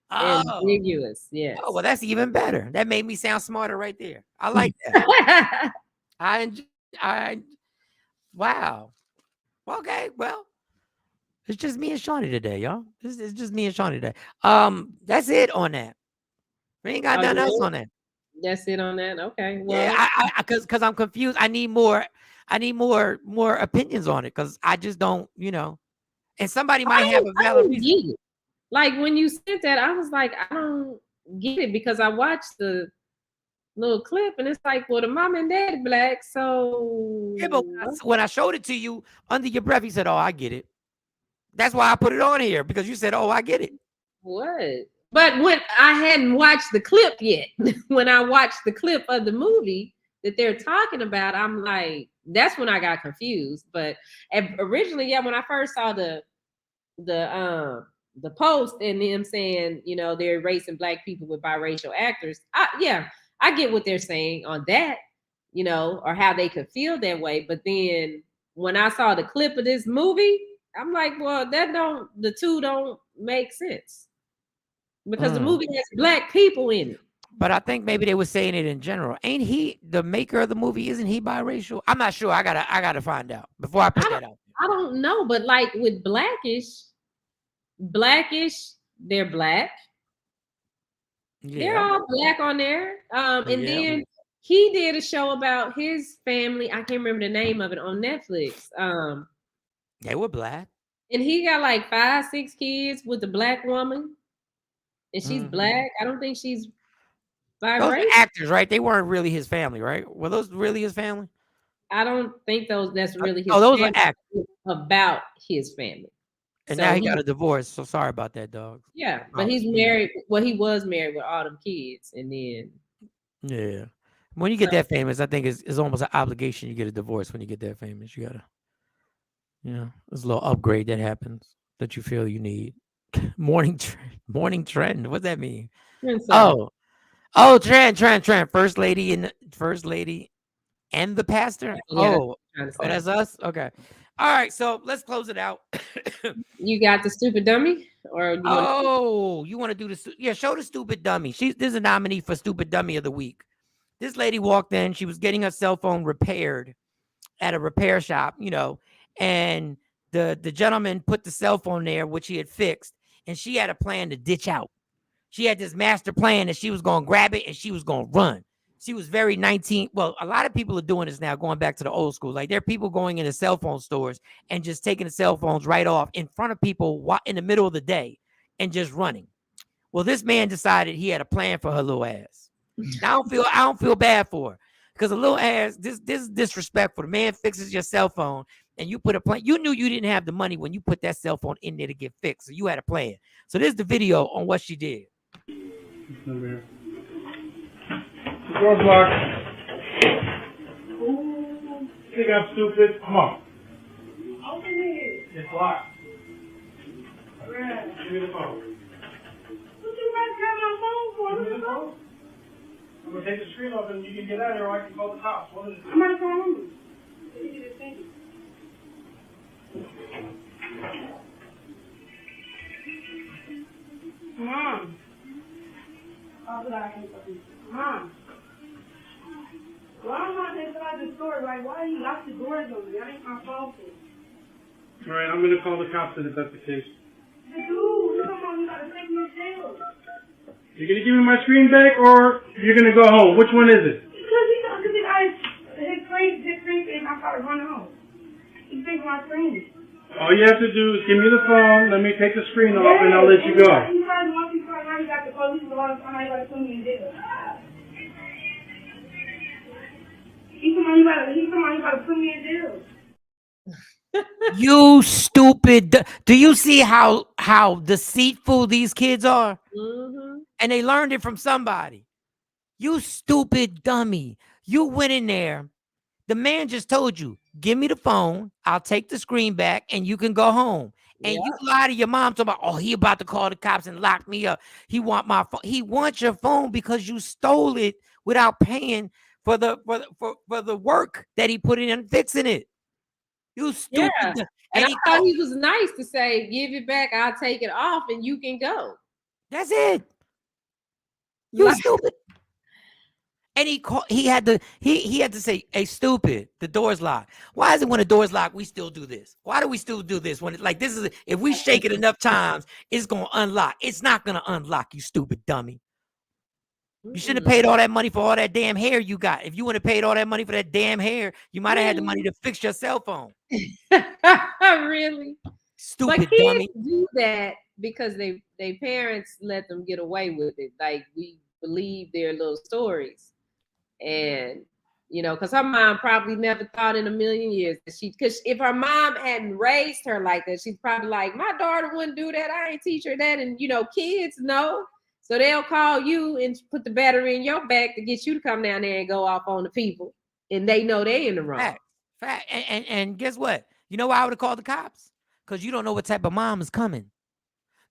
Ambiguous. Yes. Oh, well, that's even better. That made me sound smarter right there. I like that. Wow. Okay. Well, it's just me and Shawnee today, y'all. It's just me and Shawnee today. That's it on that. We ain't got nothing else on that. That's it on that. Okay. Well, yeah, because I'm confused. I need more opinions on it because I just don't, and somebody might have a valid reason. Like when you said that, I was like, I don't get it because I watched the little clip and it's like, well, the mom and dad black, so yeah. But when I showed it to you under your breath, he said, "Oh, I get it." That's why I put it on here because you said, "Oh, I get it." What? But when I hadn't watched the clip yet, when I watched the clip of the movie that they're talking about, I'm like, that's when I got confused. But originally, when I first saw the post and them saying, they're erasing black people with biracial actors, I get what they're saying on that. you know, or how they could feel that way. But then when I saw the clip of this movie, I'm like, well, the two don't make sense because the movie has black people in it. But I think maybe they were saying it in general. Ain't he the maker of the movie? Isn't he biracial? I'm not sure. I gotta find out before I put that out. I don't know, but like with Blackish, they're black. Yeah. They're all black on there. And then he did a show about his family. I can't remember the name of it on Netflix. They were black. And he got like 5, 6 kids with a black woman. And she's black. I don't think she's those biracial. are actors, right? They weren't really his family, right? Were those really his family? I don't think that's really his those family. are actors. About his family. And so now he got a divorce. So sorry about that, dog. Yeah, but he's married. Well, he was married with all them kids, and then yeah. When you get that famous, I think it's almost an obligation. You get a divorce when you get that famous. You gotta, there's a little upgrade that happens that you feel you need. Morning trend. What's that mean? Trend. First lady and the pastor. Yeah, that's us. Okay. All right, so let's close it out. You got the stupid dummy, or you want to do this? Yeah, show the stupid dummy. This is a nominee for stupid dummy of the week. This lady walked in. She was getting her cell phone repaired at a repair shop, and the gentleman put the cell phone there, which he had fixed, and she had a plan to ditch out. She had this master plan that she was going to grab it and she was going to run. She was very 19. Well, a lot of people are doing this now, going back to the old school. Like, there are people going into cell phone stores and just taking the cell phones right off in front of people in the middle of the day and just running. Well, this man decided he had a plan for her little ass. Now, I don't feel bad for her, because a little ass, this is disrespectful. The man fixes your cell phone and you put a plan. You knew you didn't have the money when you put that cell phone in there to get fixed. So you had a plan. So this is the video on what she did. Door's locked. Ooh, think I'm stupid? Come on. Open it. It's locked. Right. Give me the phone. What you guys got my phone for? Give me the phone. I'm gonna take the screen off and you can get out of here, or I can call the cops. What is it? I'm not calling you. Let me get this thing. Mom. Mom. Well, I'm not inside the store. Like, why you lock the doors on me? That ain't my fault. All right, I'm gonna call the cops if that's the case. Dude, come on, you gotta take me to jail. You're gonna give me my screen back, or you're gonna go home? Which one is it? Because the guy, his screen, and I gotta run home. He takes my screen. All you have to do is give me the phone. Let me take the screen off, and I'll let you go. He tried once, he tried now. He got the police alarm. Now you gotta put me in jail. He's somebody you gotta put me in jail. You stupid. Do you see how deceitful these kids are? Mm-hmm. And they learned it from somebody. You stupid dummy. You went in there. The man just told you, give me the phone. I'll take the screen back and you can go home. And you lie to your mom talking about, oh, he about to call the cops and lock me up. He want my phone. He wants your phone because you stole it without paying for the work that he put in fixing it. You stupid. Yeah. And I thought he was nice to say, give it back, I'll take it off and you can go. That's it. You stupid. And he had to say, hey, stupid, the door's locked. Why is it when the door's locked, we still do this? Why do we still do this? When if we shake it enough times, it's gonna unlock. It's not gonna unlock, you stupid dummy. You shouldn't have paid all that money for all that damn hair you got. If you would have paid all that money for that damn hair, you might have had the money to fix your cell phone. Really? Stupid but kids dummy. Do that because they parents let them get away with it. Like, we believe their little stories. And, because her mom probably never thought in a million years that because if her mom hadn't raised her like that, she's probably like, my daughter wouldn't do that. I ain't teach her that. And, kids know. So they'll call you and put the battery in your back to get you to come down there and go off on the people. And they know they in the wrong. Fact. And guess what? You know why I would have called the cops? Because you don't know what type of mom is coming.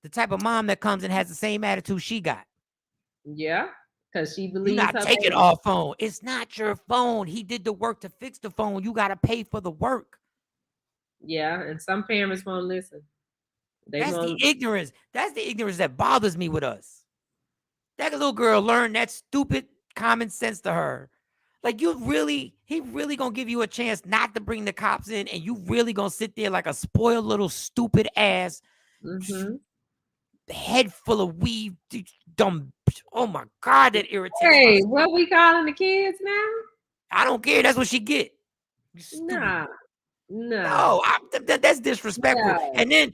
The type of mom that comes and has the same attitude she got. Yeah. Because she You're believes not her taking baby. our phone. It's not your phone. He did the work to fix the phone. You got to pay for the work. Yeah, and some parents won't listen. That's the ignorance. That's the ignorance that bothers me with us. That little girl learned that stupid common sense to her. Like, he really gonna give you a chance not to bring the cops in, and you really gonna sit there like a spoiled little stupid ass, head full of weave, dumb. Oh my God, that irritates me. Hey, what we calling the kids now? I don't care. That's what she get. Nah. No, that's disrespectful. No. And then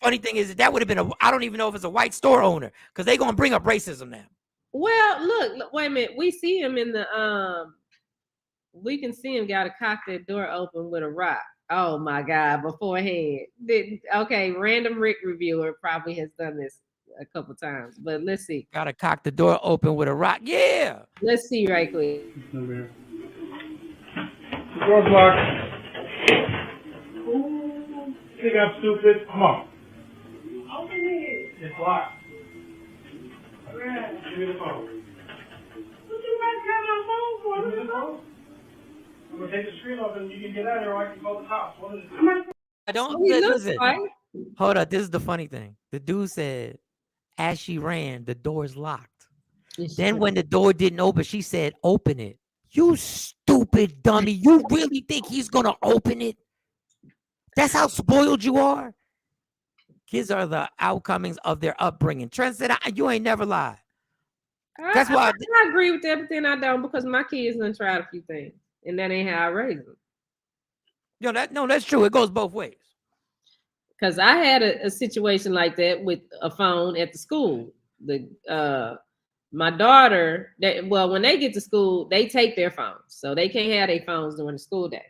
funny thing is that would have been I don't even know if it's a white store owner, because they're gonna bring up racism now. Well, look, wait a minute. We see him in the we can see him got to cock that door open with a rock. Oh my God, beforehand. Okay, random Rick reviewer probably has done this a couple times, but let's see. Gotta cock the door open with a rock. Yeah. Let's see right quick. The door's locked. You think I'm stupid? Come on. Open it. It's locked. Give me the phone. What you guys have my phone for? Give me the phone. I'm gonna take the screen off and you can get out of there, or I can call the cops. What is it? I don't He looks listen. like. Hold up. This is the funny thing. The dude said, as she ran, the door's locked. Then when the door didn't open, she said, open it. You stupid dummy. You really think he's gonna open it? That's how spoiled you are. Kids are the outcomings of their upbringing. Trent said, you ain't never lied. That's why I agree with that, but then I don't, because my kids done tried a few things, and that ain't how I raised them. That's true. It goes both ways. Because I had a situation like that with a phone at the school. My daughter, when they get to school, they take their phones, so they can't have their phones during the school day.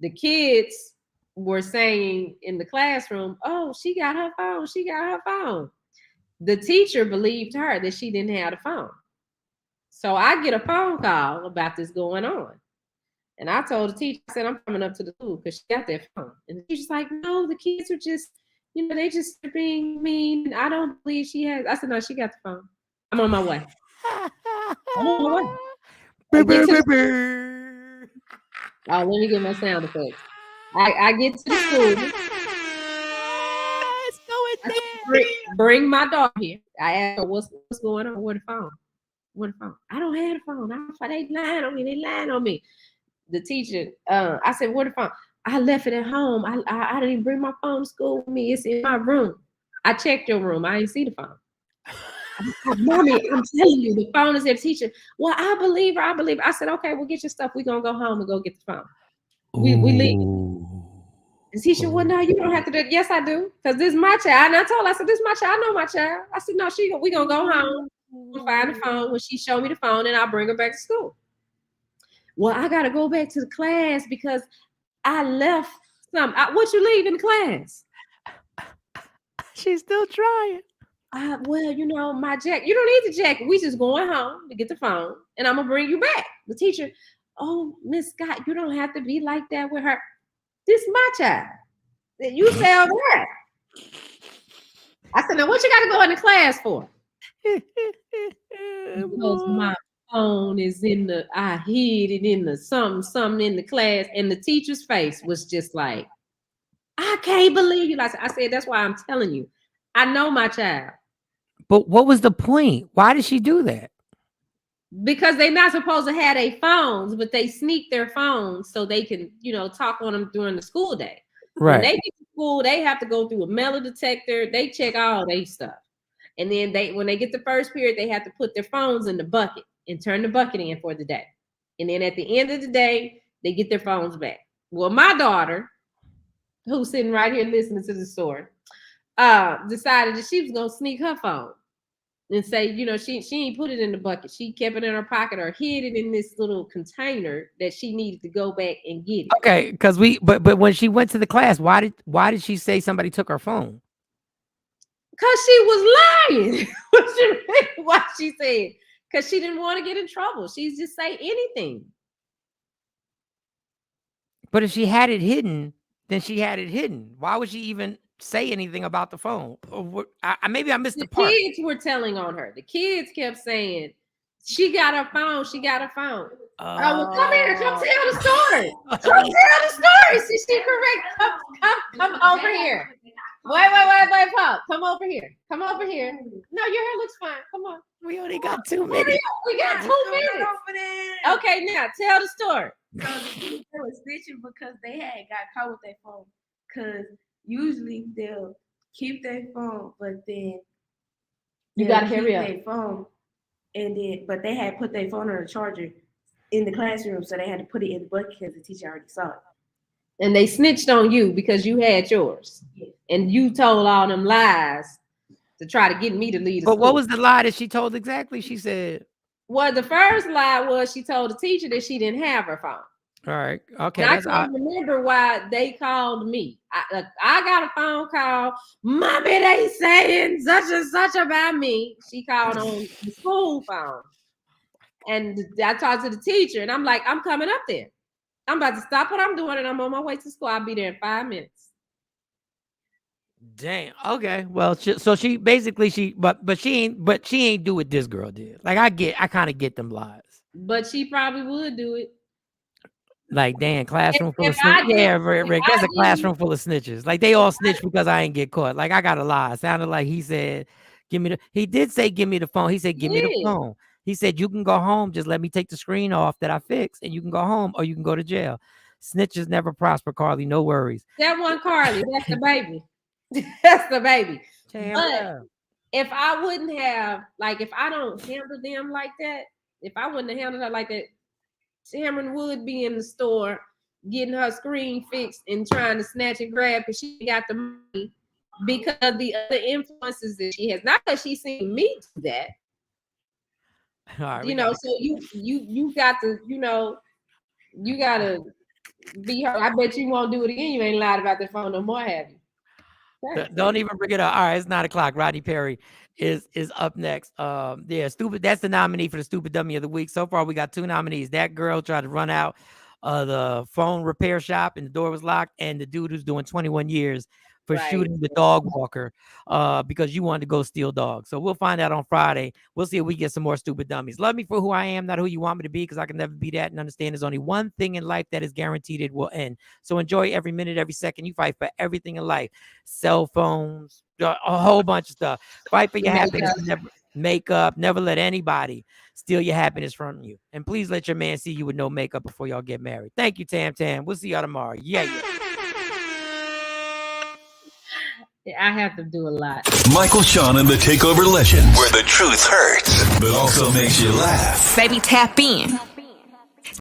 The kids were saying in the classroom, "Oh, she got her phone. She got her phone." The teacher believed her that she didn't have the phone. So I get a phone call about this going on. And I told the teacher, I said, I'm coming up to the school because she got that phone. And the teacher's like, no, the kids are just, they just being mean. I don't believe she has. I said, no, she got the phone. I'm on my way. I'm on my way. Oh, let me get my sound effects. I get to the school. Bring my dog here. I asked her, what's going on? Where the phone? I don't have the phone. They lying on me. They lying on me. The teacher, I said, where the phone? I left it at home. I didn't even bring my phone to school with me. It's in my room. I checked your room. I didn't see the phone. Mommy, I'm telling you, the phone is there. Teacher, well, I believe her. I said, okay, well, get your stuff. We're going to go home and go get the phone. We leave. The teacher, well, no, you don't have to do it. Yes, I do. Because this is my child. And I told her, I said, this is my child. I know my child. I said, no, we're going to go home. We'll find the phone. When she showed me the phone, and I'll bring her back to school. Well, I got to go back to the class because I left something. What you leave in the class? She's still trying. Well, my jacket. You don't need the jacket. We just going home to get the phone, and I'm going to bring you back. The teacher, oh, Miss Scott, you don't have to be like that with her. This is my child. You tell her. I said, now what you got to go into class for? Because my phone is I hid it in the something in the class, and the teacher's face was just like, I can't believe you. I said, that's why I'm telling you. I know my child. But what was the point? Why did she do that? Because they're not supposed to have their phones, but they sneak their phones so they can, talk on them during the school day. Right. When they get to school, they have to go through a metal detector. They check all their stuff. And then when they get the first period, they have to put their phones in the bucket and turn the bucket in for the day. And then at the end of the day, they get their phones back. Well, my daughter, who's sitting right here listening to the story, decided that she was going to sneak her phone and say, she ain't put it in the bucket. She kept it in her pocket or hid it in this little container that she needed to go back and get it. Okay, because but when she went to the class, why did she say somebody took her phone? Because she was lying. What she said. Because she didn't want to get in trouble. She just say anything. But if she had it hidden, then she had it hidden. Why would she even say anything about the phone? Maybe I missed the part. The kids were telling on her. The kids kept saying, She got her phone. Oh, well, come here. Come tell the story. Come tell the story. She correct. Come over here. Wait, Pop. Come over here. No, your hair looks fine. Come on. We only got 2 minutes. We got 2 minutes. Okay, now tell the story. So they were snitching because they had got caught with their phone. Because usually they'll keep their phone, but then you gotta hurry up. Their phone, but they had put their phone on a charger in the classroom, so they had to put it in the bucket because the teacher already saw it. And they snitched on you because you had yours, and you told all them lies to try to get me to leave. But what was the lie that she told exactly? She said, well, the first lie was she told the teacher that she didn't have her phone. All right. Okay. I can't remember why they called me. I got a phone call. Mommy, they saying such and such about me. She called on the school phone. And I talked to the teacher, and I'm like, I'm coming up there. I'm about to stop what I'm doing, and I'm on my way to school. I'll be there in 5 minutes. Damn. Okay. Well, so she basically but she ain't do what this girl did. Like I kind of get them lies. But she probably would do it. Like, damn, classroom full of snitches. Yeah, Rick, there's a classroom full of snitches. Like, they all snitch because I ain't get caught. Like, I got to lie. It sounded like he said, he did say, give me the phone. He said, give me the phone. He said, you can go home. Just let me take the screen off that I fixed, and you can go home or you can go to jail. Snitches never prosper, Carly. No worries. That one, Carly. That's the baby. That's the baby. Damn, but if I wouldn't have, like, if I don't handle them like that, if I wouldn't have handled her like that, Cameron would be in the store getting her screen fixed and trying to snatch and grab because she got the money because of the other influences that she has. Not that she's seen me do that. Right, So you got to, you gotta be her. I bet you won't do it again. You ain't lied about the phone no more, have you? Don't even bring it up. All right, it's 9 o'clock. Rodney Perry is up next. Stupid. That's the nominee for the Stupid Dummy of the Week. So far, we got 2 nominees. That girl tried to run out the phone repair shop and the door was locked, and the dude who's doing 21 years for shooting the dog walker because you wanted to go steal dogs. So we'll find out on Friday. We'll see if we get some more Stupid Dummies. Love me for who I am, not who you want me to be, because I can never be that, and understand there's only one thing in life that is guaranteed it will end. So enjoy every minute, every second. You fight for everything in life. Cell phones, a whole bunch of stuff. Fight for your happiness. Never makeup. Never let anybody steal your happiness from you. And please let your man see you with no makeup before y'all get married. Thank you, Tam Tam. We'll see y'all tomorrow. Yeah. I have to do a lot. Michael, Shawn, and the Takeover Legends, where the truth hurts, but also makes you laugh. Baby, tap in.